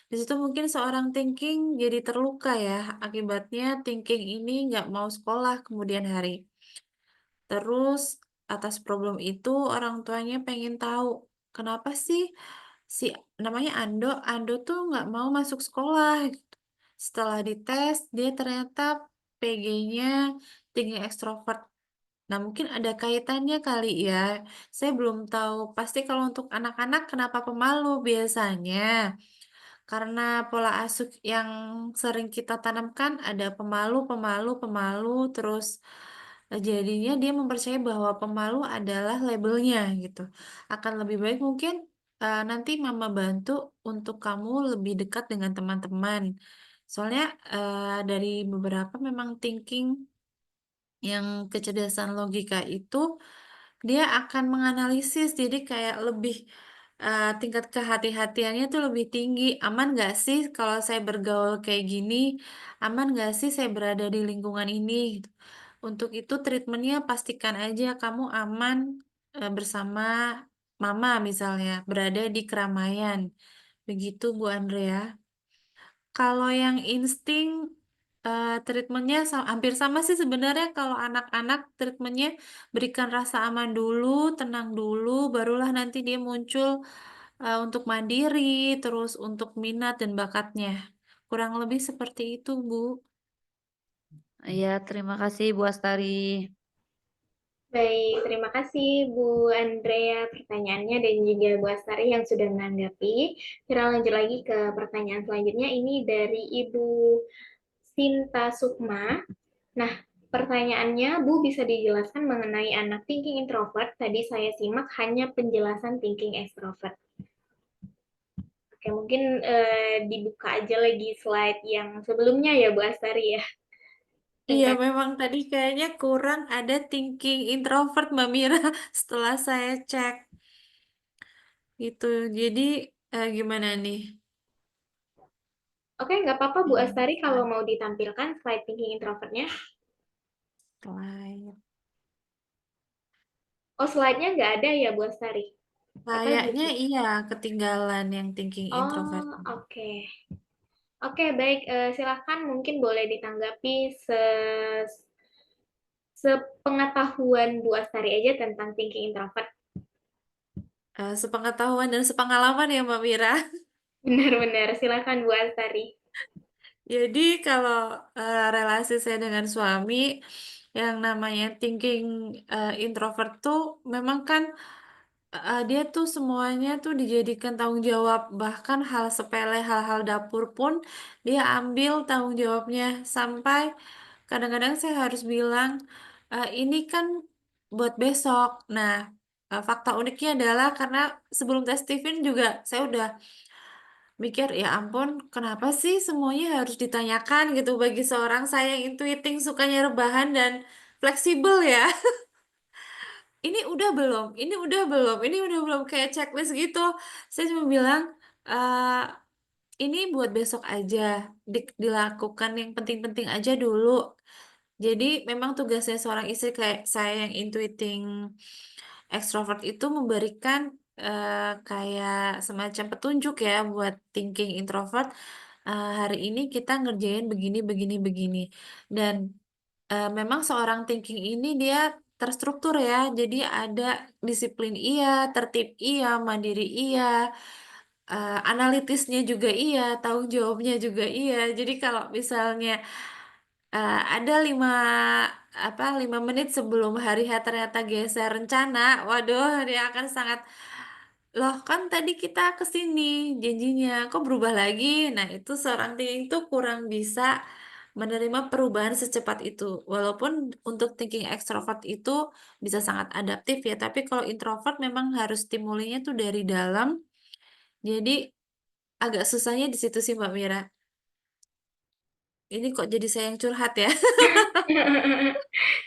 di situ mungkin seorang thinking jadi terluka ya, akibatnya thinking ini nggak mau sekolah kemudian hari. Terus atas problem itu orang tuanya pengen tahu kenapa sih si namanya Ando tuh nggak mau masuk sekolah gitu. Setelah dites dia ternyata PG-nya tinggi ekstrovert. Nah mungkin ada kaitannya kali ya. Saya belum tahu pasti kalau untuk anak-anak kenapa pemalu biasanya. Karena pola asuh yang sering kita tanamkan ada pemalu, pemalu, pemalu, terus jadinya dia mempercayai bahwa pemalu adalah labelnya gitu. Akan lebih baik mungkin nanti mama bantu untuk kamu lebih dekat dengan teman-teman. Soalnya dari beberapa memang thinking yang kecerdasan logika itu dia akan menganalisis jadi kayak lebih tingkat kehati-hatiannya tuh lebih tinggi. Aman nggak sih kalau saya bergaul kayak gini? Aman nggak sih saya berada di lingkungan ini? Gitu. Untuk itu treatmentnya pastikan aja kamu aman bersama mama misalnya berada di keramaian. Begitu Bu Andrea. Kalau yang insting treatmentnya hampir sama sih sebenarnya kalau anak-anak treatmentnya berikan rasa aman dulu, tenang dulu, barulah nanti dia muncul untuk mandiri, terus untuk minat dan bakatnya. Kurang lebih seperti itu, Bu. Iya, terima kasih Bu Astari. Baik, terima kasih Bu Andrea pertanyaannya dan juga Bu Astari yang sudah menanggapi. Kita lanjut lagi ke pertanyaan selanjutnya. Ini dari Ibu Sinta Sukma. Nah, pertanyaannya, Bu bisa dijelaskan mengenai anak thinking introvert? Tadi saya simak hanya penjelasan thinking extrovert. Oke, mungkin dibuka aja lagi slide yang sebelumnya ya Bu Astari ya. Iya, memang tadi kayaknya kurang ada thinking introvert, Mbak Mira, setelah saya cek. Gitu. Jadi, gimana nih? Oke, nggak apa-apa Bu Ini Astari kalau mau ditampilkan slide thinking introvertnya. slide. Oh, slide-nya nggak ada ya Bu Astari? Atau Kayaknya gitu? iya, ketinggalan yang thinking introvert. Oh, oke. Oke, baik. Silakan mungkin boleh ditanggapi sepengetahuan Bu Astari aja tentang thinking introvert. Sepengetahuan dan sepengalaman ya Mbak Mira. Benar-benar, silakan Bu Astari. Jadi kalau relasi saya dengan suami yang namanya thinking introvert tuh memang kan dia tuh semuanya tuh dijadikan tanggung jawab, bahkan hal sepele, hal-hal dapur pun dia ambil tanggung jawabnya sampai kadang-kadang saya harus bilang ini kan buat besok. Nah, fakta uniknya adalah karena sebelum tes Steven juga saya udah mikir, ya ampun, kenapa sih semuanya harus ditanyakan gitu bagi seorang saya yang intuiting, sukanya rebahan dan fleksibel ya. Ini udah belum? Ini udah belum? Ini udah belum kayak checklist gitu. Saya cuma bilang, ini buat besok aja, dilakukan yang penting-penting aja dulu. Jadi memang tugasnya seorang istri kayak saya yang intuiting ekstrovert itu memberikan kayak semacam petunjuk ya buat thinking introvert. Hari ini kita ngerjain begini, begini, begini. Dan memang seorang thinking ini dia terstruktur ya. Jadi ada disiplin iya, tertib iya, mandiri iya, analitisnya juga iya, tanggung jawabnya juga iya. Jadi kalau misalnya ada 5 menit sebelum hari H ternyata geser rencana, waduh dia akan sangat loh kan tadi kita ke sini janjinya kok berubah lagi. Nah, itu seorang thinking itu kurang bisa menerima perubahan secepat itu. Walaupun untuk thinking extrovert itu bisa sangat adaptif ya, tapi kalau introvert memang harus stimulinya tuh dari dalam. Jadi agak susahnya di situ sih Mbak Mira. ini kok jadi saya yang curhat ya?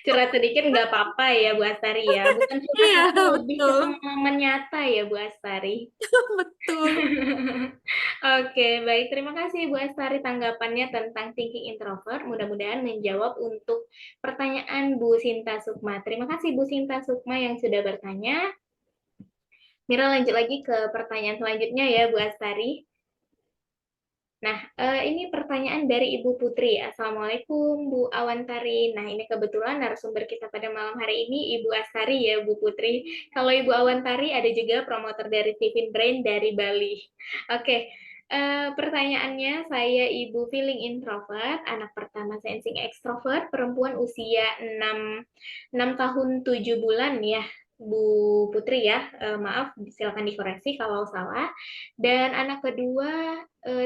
Curhat sedikit nggak apa-apa ya Bu Astari ya. Bukan curhat Iya, tapi lebih ke betul. pengalaman nyata ya Bu Astari. Betul. Oke, baik. Terima kasih Bu Astari tanggapannya tentang thinking introvert. Mudah-mudahan menjawab untuk pertanyaan Bu Sinta Sukma. Terima kasih Bu Sinta Sukma yang sudah bertanya. Mira lanjut lagi ke pertanyaan selanjutnya ya Bu Astari. Nah, ini pertanyaan dari Ibu Putri. Assalamualaikum Bu Awantari. Nah, ini kebetulan narasumber kita pada malam hari ini Ibu Astari ya Bu Putri. Kalau Ibu Awantari ada juga promotor dari Tivin Brain dari Bali. Oke, pertanyaannya saya Ibu feeling introvert, anak pertama sensing extrovert, perempuan usia 6 tahun 7 bulan ya. Bu Putri ya, maaf silakan dikoreksi kalau salah. Dan anak kedua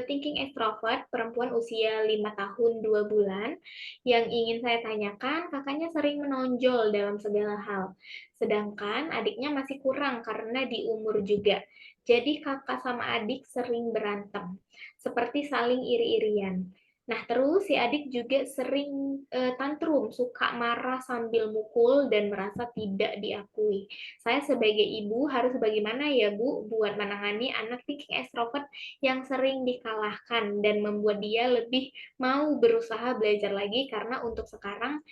thinking extrovert, perempuan usia 5 tahun 2 bulan. Yang ingin saya tanyakan, kakaknya sering menonjol dalam segala hal. Sedangkan adiknya masih kurang karena di umur juga. Jadi kakak sama adik sering berantem, seperti saling iri-irian. Nah, terus si adik juga sering tantrum, suka marah sambil mukul dan merasa tidak diakui. Saya sebagai ibu harus bagaimana ya Bu buat menangani anak thinking extrovert yang sering dikalahkan dan membuat dia lebih mau berusaha belajar lagi karena untuk sekarang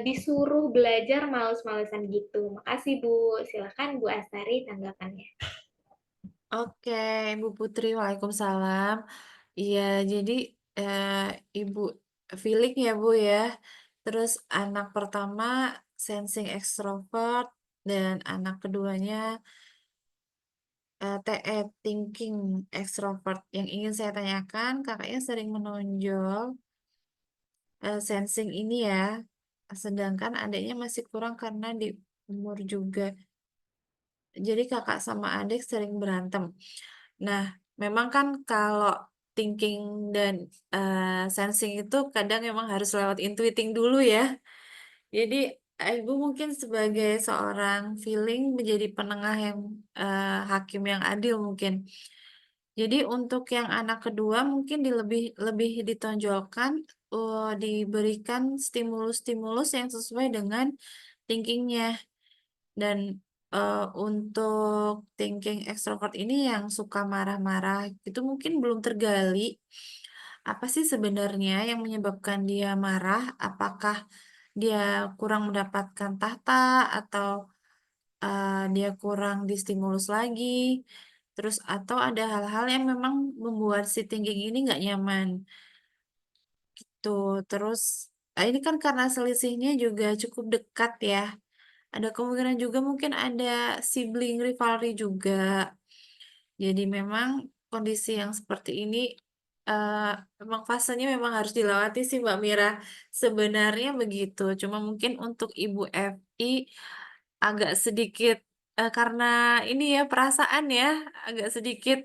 disuruh belajar males-malesan gitu. Makasih Bu. Silakan Bu Astari tanggapannya. Oke, Ibu Putri, Waalaikumsalam. Iya, jadi eh, Ibu feeling ya Bu ya. Terus anak pertama sensing extrovert dan anak keduanya TE thinking extrovert. Yang ingin saya tanyakan, kakaknya sering menonjol sensing ini ya. Sedangkan adiknya masih kurang karena di umur juga. Jadi kakak sama adik sering berantem. Nah, memang kan kalau thinking dan sensing itu kadang memang harus lewat intuiting dulu ya. Jadi ibu mungkin sebagai seorang feeling menjadi penengah yang hakim yang adil mungkin. Jadi untuk yang anak kedua mungkin lebih lebih ditonjolkan, diberikan stimulus-stimulus yang sesuai dengan thinkingnya. Dan untuk thinking extrovert ini yang suka marah-marah itu mungkin belum tergali. Apa sih sebenarnya yang menyebabkan dia marah? Apakah dia kurang mendapatkan tahta atau dia kurang distimulus lagi? Terus atau ada hal-hal yang memang membuat si thinking ini nggak nyaman. Tuh, terus ini kan karena selisihnya juga cukup dekat ya. Ada kemungkinan juga mungkin ada sibling rivalry juga. Jadi memang kondisi yang seperti ini eh, memang fasenya memang harus dilewati sih Mbak Mira. Sebenarnya begitu. Cuma mungkin untuk Ibu FI agak sedikit karena ini ya perasaan ya agak sedikit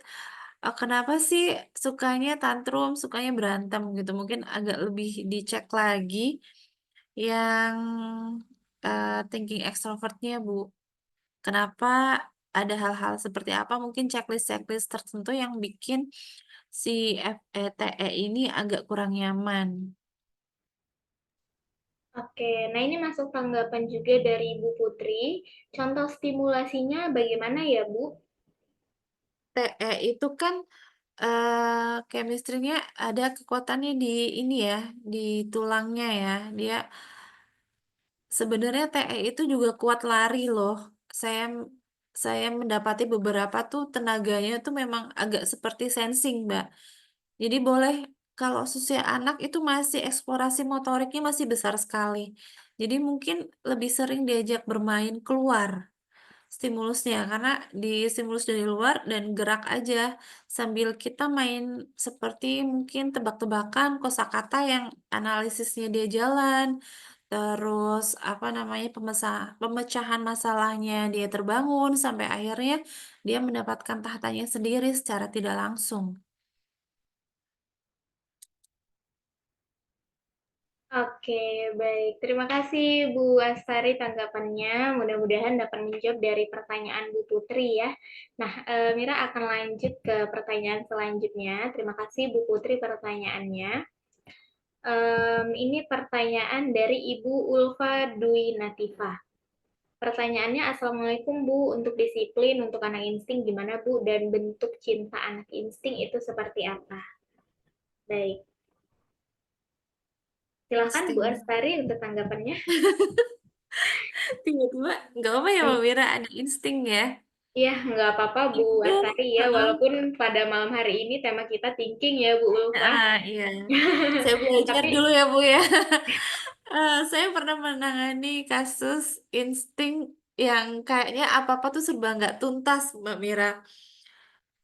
kenapa sih sukanya tantrum, sukanya berantem gitu. Mungkin agak lebih dicek lagi yang thinking extrovertnya Bu. Kenapa ada hal-hal seperti apa? Mungkin checklist-checklist tertentu yang bikin si FETE ini agak kurang nyaman. Oke, nah ini masuk tanggapan juga dari Ibu Putri. Contoh stimulasinya bagaimana ya, Bu? TE itu kan chemistry-nya ada kekuatannya di ini ya, di tulangnya ya. Dia sebenarnya TE itu juga kuat lari loh. Saya saya mendapati beberapa tuh tenaganya tuh memang agak seperti sensing, Mbak. Jadi boleh kalau usia anak itu masih eksplorasi motoriknya masih besar sekali. Jadi mungkin lebih sering diajak bermain keluar stimulusnya karena di stimulus dari luar dan gerak aja sambil kita main seperti mungkin tebak-tebakan kosakata yang analisisnya dia jalan. Terus apa namanya pemecahan masalahnya dia terbangun sampai akhirnya dia mendapatkan tahtanya sendiri secara tidak langsung. Oke, baik. Terima kasih Bu Astari tanggapannya. Mudah-mudahan dapat menjawab dari pertanyaan Bu Putri ya. Nah, Mira akan lanjut ke pertanyaan selanjutnya. Terima kasih Bu Putri pertanyaannya. Ini pertanyaan dari Ibu Ulfa Dwi Natifah. Pertanyaannya, Assalamualaikum Bu, untuk disiplin untuk anak insting gimana Bu, dan bentuk cinta anak insting itu seperti apa? Baik, silakan Bu Insting. Astari untuk tanggapannya. Tiba-tiba nggak apa ya Mbak Mira, ada insting ya. Iya, nggak apa-apa Bu Iya, Astari ya, walaupun pada malam hari ini tema kita thinking ya Bu Ulfa. iya. Saya belajar Tapi dulu ya Bu ya. Saya pernah menangani kasus insting yang kayaknya apa-apa tuh serba nggak tuntas, Mbak Mira.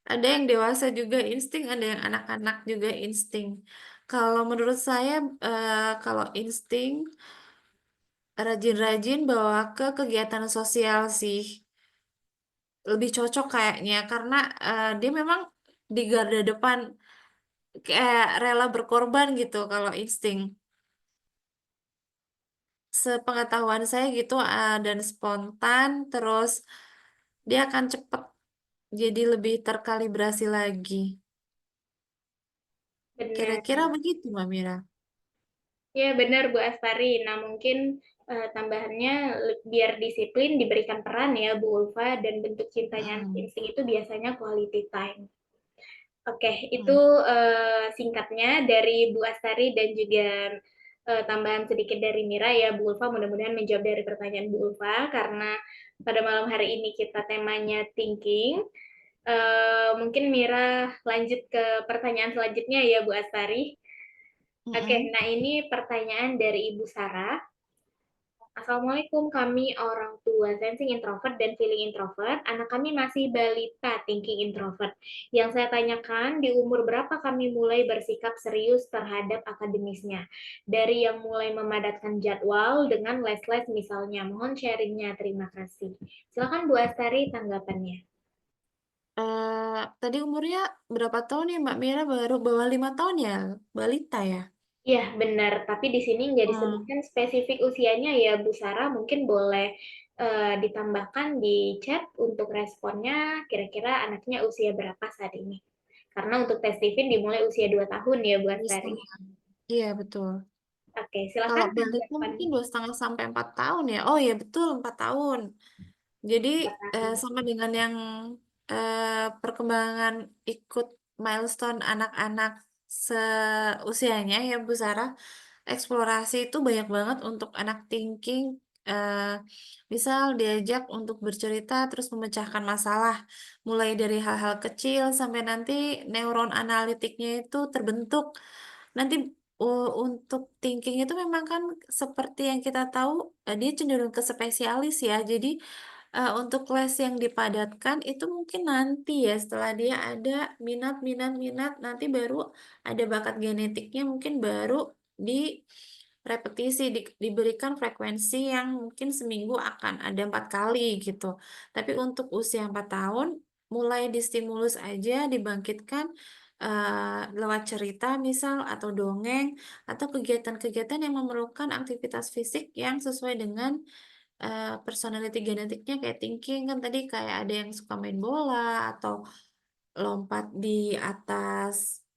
Ada yang dewasa juga insting, ada yang anak-anak juga insting. Kalau menurut saya, kalau insting rajin-rajin bawa ke kegiatan sosial sih. Lebih cocok kayaknya karena dia memang di garda depan kayak rela berkorban gitu kalau insting. Sepengetahuan saya gitu dan spontan terus dia akan cepet jadi lebih terkalibrasi lagi. benar. Kira-kira begitu Mbak Mira. Ya, benar Bu Astari. Nah, mungkin tambahannya biar disiplin diberikan peran ya Bu Ulfa, dan bentuk cintanya anak Hmm. insting itu biasanya quality time. Oke, itu Hmm. singkatnya dari Bu Astari dan juga tambahan sedikit dari Mira ya Bu Ulfa. Mudah-mudahan menjawab dari pertanyaan Bu Ulfa karena pada malam hari ini kita temanya thinking. Mungkin Mira lanjut ke pertanyaan selanjutnya ya Bu Astari. Oke, Mm-mm. nah ini pertanyaan dari Ibu Sarah. Assalamualaikum, kami orang tua sensing introvert dan feeling introvert. Anak kami masih balita thinking introvert. Yang saya tanyakan, di umur berapa kami mulai bersikap serius terhadap akademisnya? Dari yang mulai memadatkan jadwal dengan les-les misalnya. Mohon sharingnya, terima kasih. Silakan Bu Astari tanggapannya. Tadi umurnya berapa tahun ya Mbak Mira? Baru bawah 5 tahun ya, balita ya. Iya, benar. Tapi di sini nggak Hmm. disebutkan spesifik usianya ya, Bu Sarah. Mungkin boleh ditambahkan di chat untuk responnya, kira-kira anaknya usia berapa saat ini. Karena untuk tes Tivin dimulai usia 2 tahun ya, Bu Bisa. Astari. Iya betul. Oke, Kalau silakan balita tanggapan mungkin 2,5 sampai 4 tahun ya. Oh iya betul 4 tahun. Jadi 4 tahun. sama dengan yang perkembangan ikut milestone anak-anak seusianya ya Bu Sarah, eksplorasi itu banyak banget untuk anak thinking. eh, Misal diajak untuk bercerita terus memecahkan masalah, mulai dari hal-hal kecil sampai nanti neuron analitiknya itu terbentuk. Nanti untuk thinking itu memang kan seperti yang kita tahu, dia cenderung ke spesialis ya. Jadi untuk les yang dipadatkan itu mungkin nanti ya setelah dia ada minat minat minat nanti baru ada bakat genetiknya mungkin baru di repetisi diberikan frekuensi yang mungkin seminggu akan ada 4 kali gitu. Tapi untuk usia 4 tahun mulai distimulus aja dibangkitkan lewat cerita misal atau dongeng atau kegiatan-kegiatan yang memerlukan aktivitas fisik yang sesuai dengan personality genetiknya kayak thinking kan tadi kayak ada yang suka main bola atau lompat di atas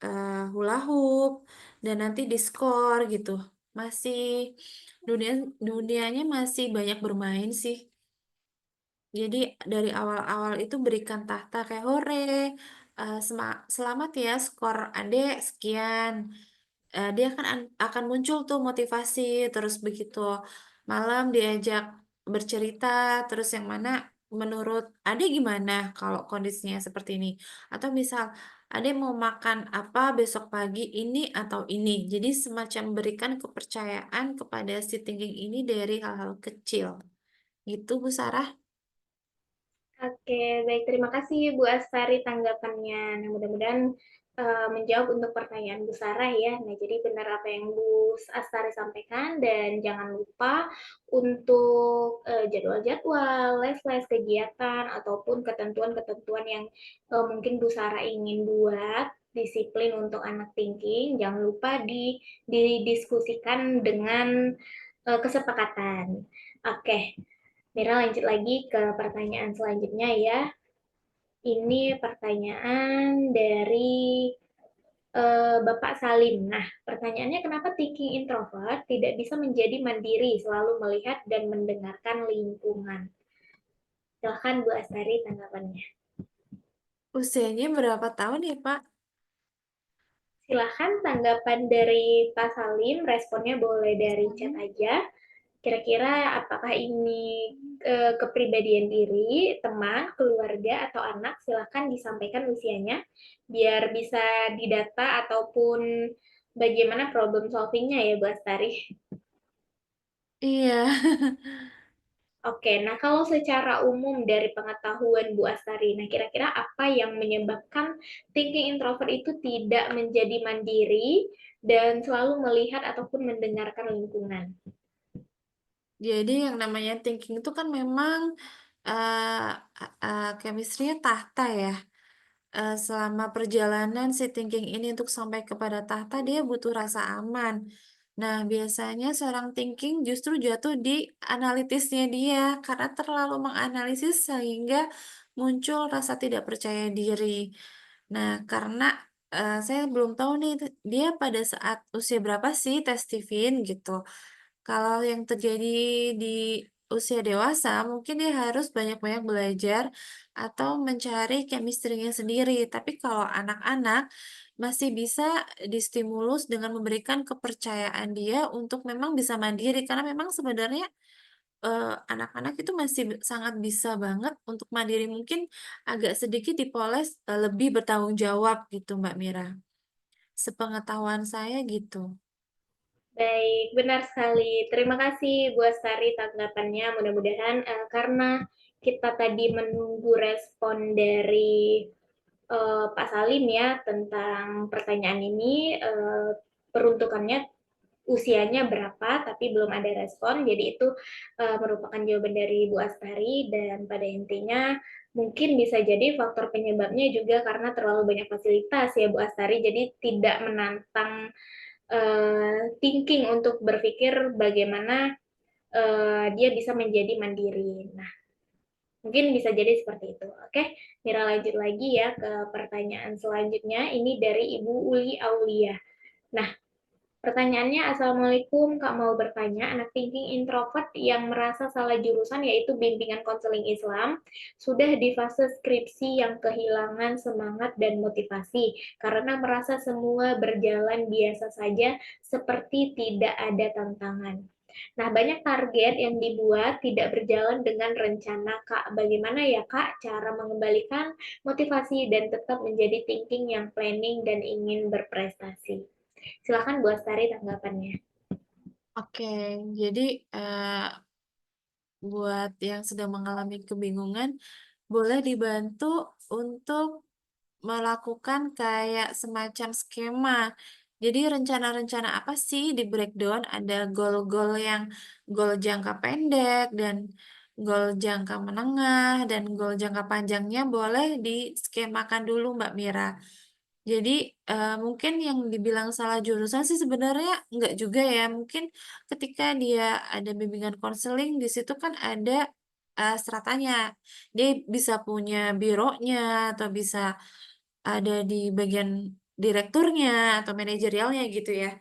hula hoop dan nanti diskor gitu. Masih dunia dunianya masih banyak bermain sih. Jadi dari awal-awal itu berikan tahta kayak hore, selamat ya skor adek sekian. Dia kan akan muncul tuh motivasi terus begitu malam diajak bercerita terus yang mana menurut Ade gimana kalau kondisinya seperti ini atau misal Ade mau makan apa besok pagi ini atau ini jadi semacam berikan kepercayaan kepada si thinking ini dari hal-hal kecil gitu Bu Sarah. Oke, baik. Terima kasih Bu Astari tanggapannya. Nah, mudah-mudahan menjawab untuk pertanyaan Bu Sarah ya. Nah, jadi benar apa yang Bu Astari sampaikan dan jangan lupa untuk jadwal-jadwal, les-les, kegiatan ataupun ketentuan-ketentuan yang mungkin Bu Sarah ingin buat disiplin untuk anak thinking, jangan lupa didiskusikan dengan kesepakatan. Oke, Mira lanjut lagi ke pertanyaan selanjutnya ya. Ini pertanyaan dari Bapak Salim. Nah, pertanyaannya kenapa thinking introvert tidak bisa menjadi mandiri, selalu melihat dan mendengarkan lingkungan? Silahkan Bu Astari tanggapannya. Usianya berapa tahun ya, Pak? Silahkan tanggapan dari Pak Salim, responnya boleh dari chat aja. Kira-kira apakah ini kepribadian diri, teman, keluarga, atau anak? Silahkan disampaikan usianya, biar bisa didata ataupun bagaimana problem solvingnya ya Bu Astari. Iya. Oke, nah kalau secara umum dari pengetahuan Bu Astari, nah kira-kira apa yang menyebabkan thinking introvert itu tidak menjadi mandiri dan selalu melihat ataupun mendengarkan lingkungan? Jadi yang namanya thinking itu kan memang chemistry-nya tahta ya. Selama perjalanan si thinking ini untuk sampai kepada tahta, dia butuh rasa aman. Nah, biasanya seorang thinking justru jatuh di analitisnya dia karena terlalu menganalisis sehingga muncul rasa tidak percaya diri. Nah, karena saya belum tahu nih dia pada saat usia berapa sih tes Steven gitu. Kalau yang terjadi di usia dewasa, mungkin dia harus banyak-banyak belajar atau mencari chemistry-nya sendiri. Tapi kalau anak-anak masih bisa distimulus dengan memberikan kepercayaan dia untuk memang bisa mandiri. Karena memang sebenarnya anak-anak itu masih sangat bisa banget untuk mandiri. Mungkin agak sedikit dipoles lebih bertanggung jawab gitu, Mbak Mira. Sepengetahuan saya gitu. Baik, benar sekali. Terima kasih Bu Astari tanggapannya. Mudah-mudahan karena kita tadi menunggu respon dari Pak Salim ya tentang pertanyaan ini, peruntukannya usianya berapa, tapi belum ada respon. Jadi itu merupakan jawaban dari Bu Astari dan pada intinya mungkin bisa jadi faktor penyebabnya juga karena terlalu banyak fasilitas ya Bu Astari, jadi tidak menantang thinking untuk berpikir bagaimana dia bisa menjadi mandiri. Nah, mungkin bisa jadi seperti itu. Oke, Mira lanjut lagi ya ke pertanyaan selanjutnya. Ini dari Ibu Uli Aulia. Nah, pertanyaannya, Assalamualaikum, Kak mau bertanya, anak thinking introvert yang merasa salah jurusan yaitu bimbingan konseling Islam, sudah di fase skripsi yang kehilangan semangat dan motivasi karena merasa semua berjalan biasa saja seperti tidak ada tantangan. Nah, banyak target yang dibuat tidak berjalan dengan rencana, Kak. Bagaimana ya, Kak, cara mengembalikan motivasi dan tetap menjadi thinking yang planning dan ingin berprestasi? Silakan Bu Astari tanggapannya. Oke, jadi buat yang sedang mengalami kebingungan, boleh dibantu untuk melakukan kayak semacam skema. Jadi rencana-rencana apa sih di breakdown? Ada goal-goal yang goal jangka pendek dan goal jangka menengah dan goal jangka panjangnya boleh diskemakan dulu Mbak Mira. Jadi mungkin yang dibilang salah jurusan sih sebenarnya enggak juga ya. Mungkin ketika dia ada bimbingan konseling di situ kan ada stratanya. Dia bisa punya bironya atau bisa ada di bagian direkturnya atau manajerialnya gitu ya.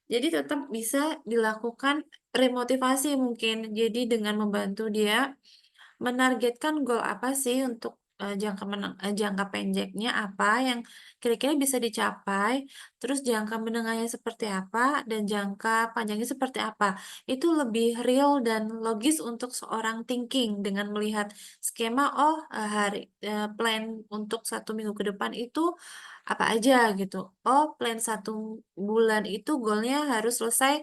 Jadi tetap bisa dilakukan remotivasi mungkin. Jadi dengan membantu dia menargetkan goal apa sih untuk jangka pendeknya apa yang kira-kira bisa dicapai, terus jangka menengahnya seperti apa, dan jangka panjangnya seperti apa. Itu lebih real dan logis untuk seorang thinking dengan melihat skema, oh plan untuk 1 minggu ke depan itu apa aja gitu. Oh, plan 1 bulan itu goalnya harus selesai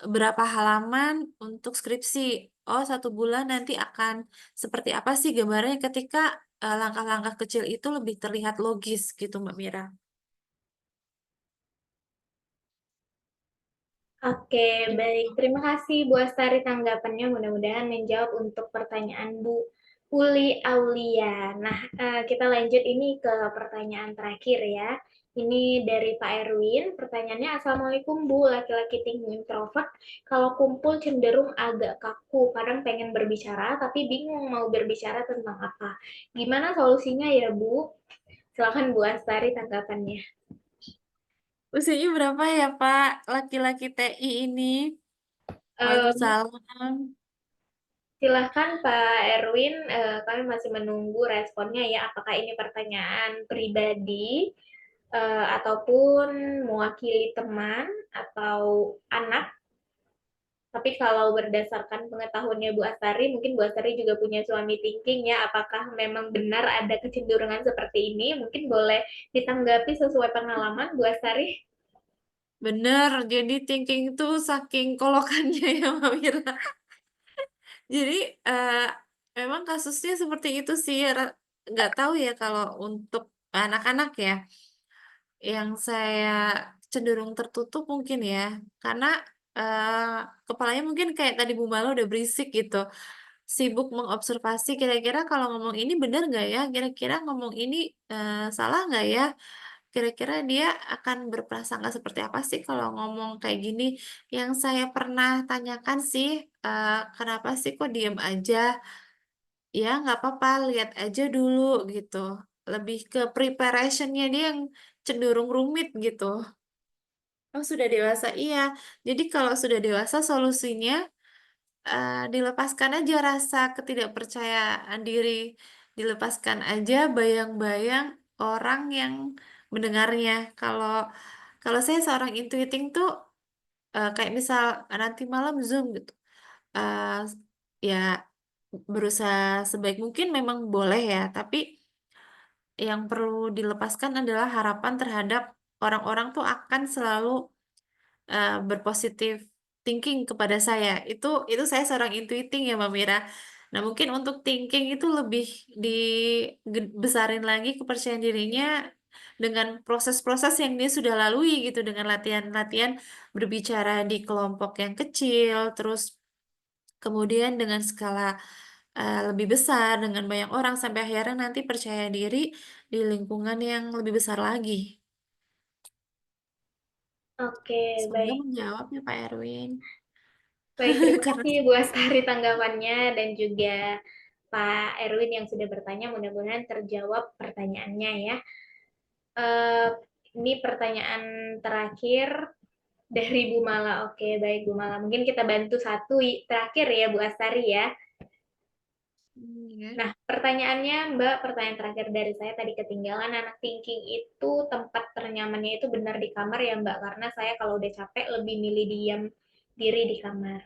berapa halaman untuk skripsi. Oh, 1 bulan nanti akan seperti apa sih gambarnya ketika langkah-langkah kecil itu lebih terlihat logis gitu Mbak Mira. Oke, baik. Terima kasih Bu Astari tanggapannya. Mudah-mudahan menjawab untuk pertanyaan Bu Uli Aulia. Nah, kita lanjut ini ke pertanyaan terakhir ya. Ini dari Pak Erwin. Pertanyaannya, Assalamualaikum Bu, laki-laki tinggi introvert. Kalau kumpul cenderung agak kaku, kadang pengen berbicara, tapi bingung mau berbicara tentang apa. Gimana solusinya ya Bu? Silakan Bu Astari tanggapannya. Usianya berapa ya, Pak? Laki-laki TI ini. Em, Waalaikumsalam. Silahkan Pak Erwin, kami masih menunggu responnya ya, apakah ini pertanyaan pribadi ataupun mewakili teman atau anak. Tapi kalau berdasarkan pengetahuannya Bu Astari, mungkin Bu Astari juga punya suami thinking ya, apakah memang benar ada kecenderungan seperti ini? Mungkin boleh ditanggapi sesuai pengalaman Bu Astari. Bener, jadi thinking itu saking kolokannya ya, Mbak Mira. Jadi eh, memang kasusnya seperti itu sih. Nggak tahu ya kalau untuk anak-anak ya, yang saya cenderung tertutup mungkin ya, karena kepalanya mungkin kayak tadi Bu Mala udah berisik gitu, sibuk mengobservasi kira-kira kalau ngomong ini bener nggak ya, kira-kira ngomong ini salah nggak ya, kira-kira dia akan berprasangka seperti apa sih kalau ngomong kayak gini. Yang saya pernah tanyakan sih, kenapa sih kok diem aja? Ya nggak apa-apa, lihat aja dulu gitu. Lebih ke preparationnya dia yang cenderung rumit gitu. Oh sudah dewasa, iya. Jadi kalau sudah dewasa solusinya dilepaskan aja rasa ketidakpercayaan diri, dilepaskan aja bayang-bayang orang yang mendengarnya. Kalau kalau saya seorang intuiting tuh kayak misal nanti malam Zoom gitu, eh, ya berusaha sebaik mungkin memang boleh ya, tapi yang perlu dilepaskan adalah harapan terhadap orang-orang tuh akan selalu berpositif thinking kepada saya. Itu saya seorang intuiting ya, Mbak Mira. Nah, mungkin untuk thinking itu lebih dibesarin lagi kepercayaan dirinya dengan proses-proses yang dia sudah lalui gitu, dengan latihan-latihan berbicara di kelompok yang kecil, terus kemudian dengan skala lebih besar dengan banyak orang sampai akhirnya nanti percaya diri di lingkungan yang lebih besar lagi. Oke, Semoga baik. menjawab ya Pak Erwin. Baik, terima Karena kasih Bu Astari tanggapannya dan juga Pak Erwin yang sudah bertanya. Mudah-mudahan terjawab pertanyaannya ya. Eh, ini pertanyaan terakhir dari Bu Mala. Oke, baik Bu Mala. Mungkin kita bantu satu terakhir ya Bu Astari ya. ya. Nah, pertanyaannya Mbak, pertanyaan terakhir dari saya tadi ketinggalan. Anak thinking itu tempat ternyamannya itu benar di kamar ya Mbak? Karena saya kalau udah capek lebih milih diam diri di kamar.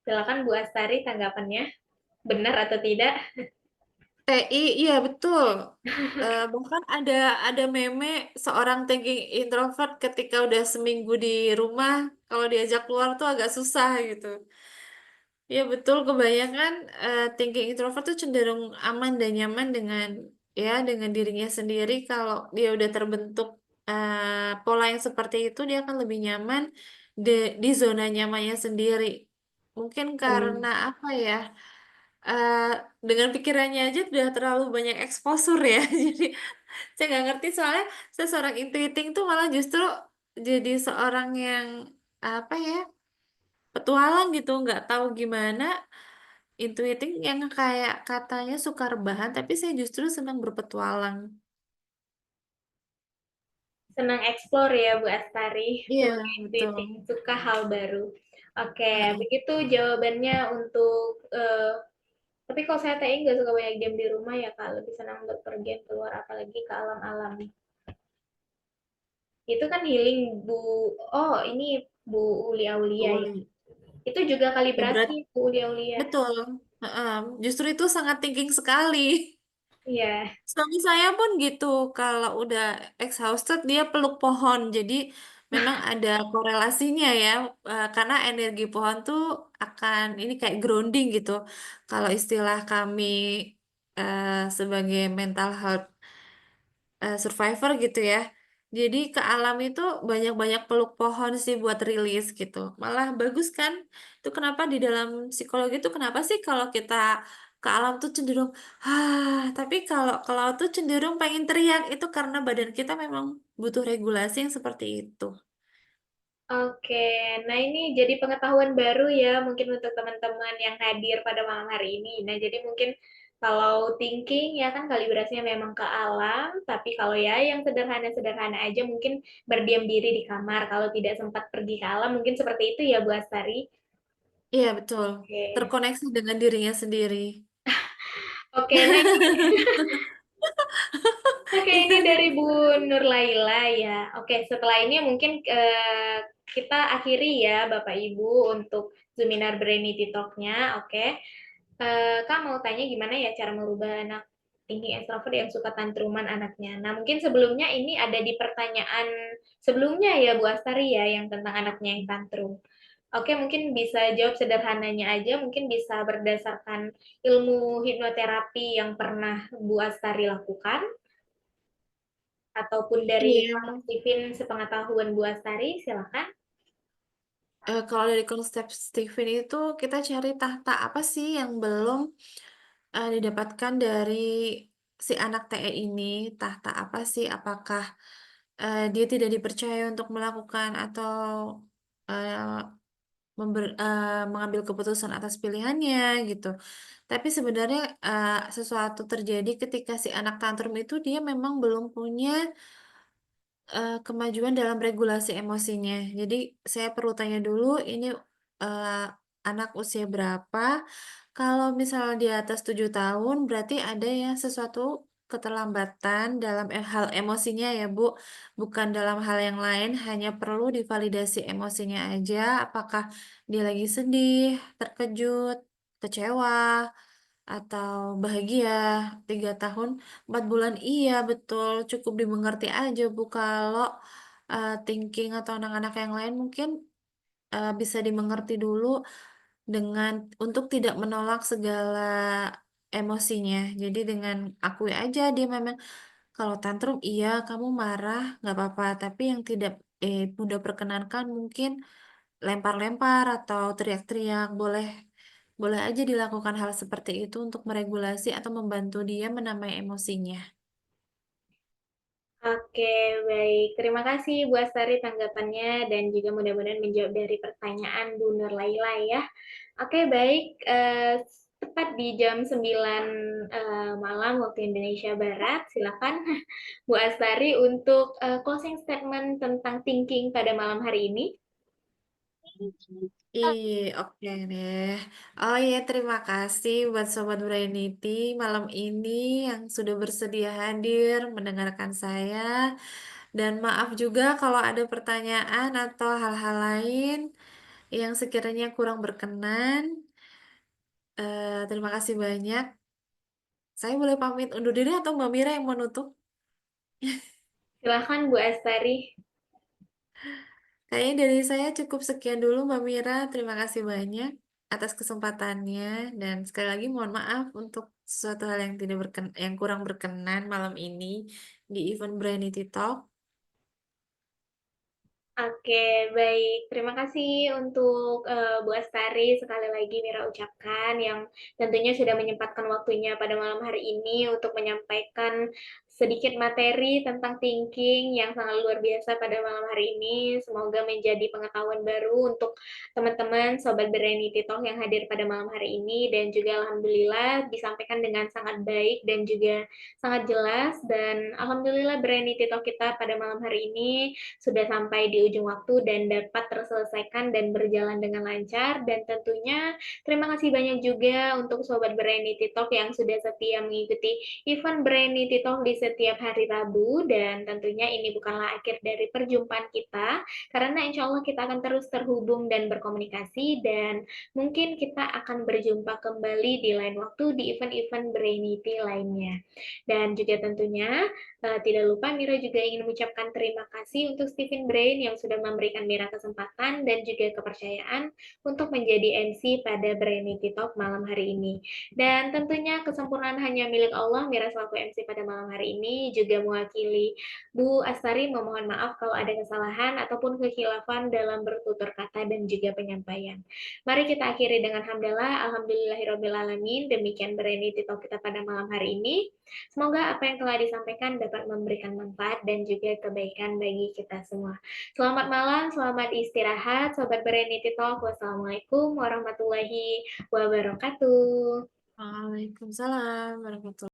Silakan Bu Astari tanggapannya. Benar atau tidak? Iya betul. Bahkan ada meme seorang thinking introvert ketika udah seminggu di rumah, kalau diajak keluar tuh agak susah gitu. Ya betul, kebanyakan thinking introvert tuh cenderung aman dan nyaman dengan dirinya sendiri. Kalau dia udah terbentuk pola yang seperti itu, dia akan lebih nyaman di zona nyamannya sendiri. Mungkin karena Hmm. apa ya? eh, dengan pikirannya aja udah terlalu banyak exposure ya. Jadi saya nggak ngerti soalnya saya seorang intuiting tuh malah justru jadi seorang yang apa ya, petualang gitu, nggak tahu gimana. Intuiting yang kayak katanya suka rebahan, tapi saya justru senang berpetualang. Senang explore ya Bu Astari Iya, sebagai betul. intuiting, suka hal baru. Oke, Heeh. begitu jawabannya untuk tapi kalau saya TI nggak suka banyak diam di rumah ya Kak, lebih senang berpergian keluar apalagi ke alam-alam. Itu kan healing Bu. Oh, ini Bu Uli Aulia ya. Boleh. Itu juga Ya berat, kalibrasi Bu Uli Aulia. betul. Heeh. Justru itu sangat thinking sekali. Iya. Suami saya pun gitu, kalau udah exhausted dia peluk pohon. Jadi memang ada korelasinya ya, karena energi pohon tuh akan ini kayak grounding gitu. Kalau istilah kami sebagai mental health survivor gitu ya. Jadi ke alam itu banyak-banyak peluk pohon sih buat rilis gitu. Malah bagus kan? Itu kenapa di dalam psikologi itu kenapa sih kalau kita ke alam tuh cenderung tapi kalau ke laut tuh cenderung pengen teriak, itu karena badan kita memang butuh regulasi yang seperti itu. Oke, nah ini jadi pengetahuan baru ya mungkin untuk teman-teman yang hadir pada malam hari ini. Nah, jadi mungkin Kalau thinking ya kan kalibrasinya memang ke alam, tapi kalau ya yang sederhana-sederhana aja mungkin berdiam diri di kamar. Kalau tidak sempat pergi ke alam, mungkin seperti itu ya Bu Astari. Iya, betul. Oke, Terkoneksi dengan dirinya sendiri. oke, oke, ini dari Bu Nur Laila ya. Oke, setelah ini mungkin kita akhiri ya Bapak Ibu untuk Zoominar Brainy Talk-nya. Oke. Kak mau tanya gimana ya cara merubah anak tinggi ekstrovert yang suka tantruman anaknya. Nah, mungkin sebelumnya ini ada di pertanyaan sebelumnya ya Bu Astari ya yang tentang anaknya yang tantrum. Oke, mungkin bisa jawab sederhananya aja, mungkin bisa berdasarkan ilmu hipnoterapi yang pernah Bu Astari lakukan, ataupun dari Iya. Pak Steven sepengetahuan Bu Astari, silakan. Kalau dari konsep Steven itu kita cari tahta apa sih yang belum didapatkan dari si anak TE ini? Tahta apa sih? Apakah dia tidak dipercaya untuk melakukan atau eh, mengambil keputusan atas pilihannya gitu. Tapi sebenarnya sesuatu terjadi ketika si anak tantrum itu dia memang belum punya kemajuan dalam regulasi emosinya. Jadi saya perlu tanya dulu ini eh, anak usia berapa. Kalau misalnya di atas 7 tahun berarti ada ya sesuatu keterlambatan dalam hal emosinya ya Bu. Bukan dalam hal yang lain, hanya perlu divalidasi emosinya aja. Apakah dia lagi sedih, terkejut, kecewa, atau bahagia. 3 tahun 4 bulan iya betul cukup dimengerti aja Bu. Kalau thinking atau anak-anak yang lain mungkin bisa dimengerti dulu dengan untuk tidak menolak segala emosinya. Jadi dengan akui aja dia memang kalau tantrum iya kamu marah nggak apa-apa, tapi yang tidak Bunda perkenankan mungkin lempar-lempar atau teriak-teriak. Boleh aja dilakukan hal seperti itu untuk meregulasi atau membantu dia menamai emosinya. Oke, baik. Terima kasih Bu Astari tanggapannya dan juga mudah-mudahan menjawab dari pertanyaan Bu Nur Laila ya. Oke, baik. Tepat di jam 9 malam waktu Indonesia Barat. Silakan Bu Astari untuk closing statement tentang thinking pada malam hari ini. Oke deh. Oh iya, terima kasih buat Sobat Brainity malam ini yang sudah bersedia hadir mendengarkan saya. Dan maaf juga kalau ada pertanyaan atau hal-hal lain yang sekiranya kurang berkenan. Terima kasih banyak. Saya boleh pamit undur diri atau Mbak Mira yang menutup? Silakan Bu Astari. Kayaknya dari saya cukup sekian dulu Mbak Mira. Terima kasih banyak atas kesempatannya dan sekali lagi mohon maaf untuk sesuatu hal yang tidak yang kurang berkenan malam ini di event Brainity Talk. Oke, baik. Terima kasih untuk Bu Astari sekali lagi Mira ucapkan yang tentunya sudah menyempatkan waktunya pada malam hari ini untuk menyampaikan sedikit materi tentang thinking yang sangat luar biasa pada malam hari ini. Semoga menjadi pengetahuan baru untuk teman-teman Sobat Berenity Talk yang hadir pada malam hari ini dan juga Alhamdulillah disampaikan dengan sangat baik dan juga sangat jelas dan Alhamdulillah Berenity Talk kita pada malam hari ini sudah sampai di ujung waktu dan dapat terselesaikan dan berjalan dengan lancar dan tentunya terima kasih banyak juga untuk Sobat Brainity Talk yang sudah setia mengikuti event Brainity Talk di setiap hari Rabu dan tentunya ini bukanlah akhir dari perjumpaan kita karena insya Allah kita akan terus terhubung dan berkomunikasi dan mungkin kita akan berjumpa kembali di lain waktu di event-event Brainity lainnya dan juga tentunya tidak lupa Mira juga ingin mengucapkan terima kasih untuk Stephen Brain yang sudah memberikan Mira kesempatan dan juga kepercayaan untuk menjadi MC pada Brainity Talk malam hari ini. Dan tentunya kesempurnaan hanya milik Allah, Mira selaku MC pada malam hari ini juga mewakili Bu Astari memohon maaf kalau ada kesalahan ataupun kekhilafan dalam bertutur kata dan juga penyampaian. Mari kita akhiri dengan hamdalah, alhamdulillahirobbilalamin. Demikian Brainity Talk kita pada malam hari ini. Semoga apa yang telah disampaikan dapat memberikan manfaat dan juga kebaikan bagi kita semua. Selamat malam, selamat istirahat, Sobat Berenity Talk. Wassalamualaikum warahmatullahi wabarakatuh. Waalaikumsalam warahmatullahi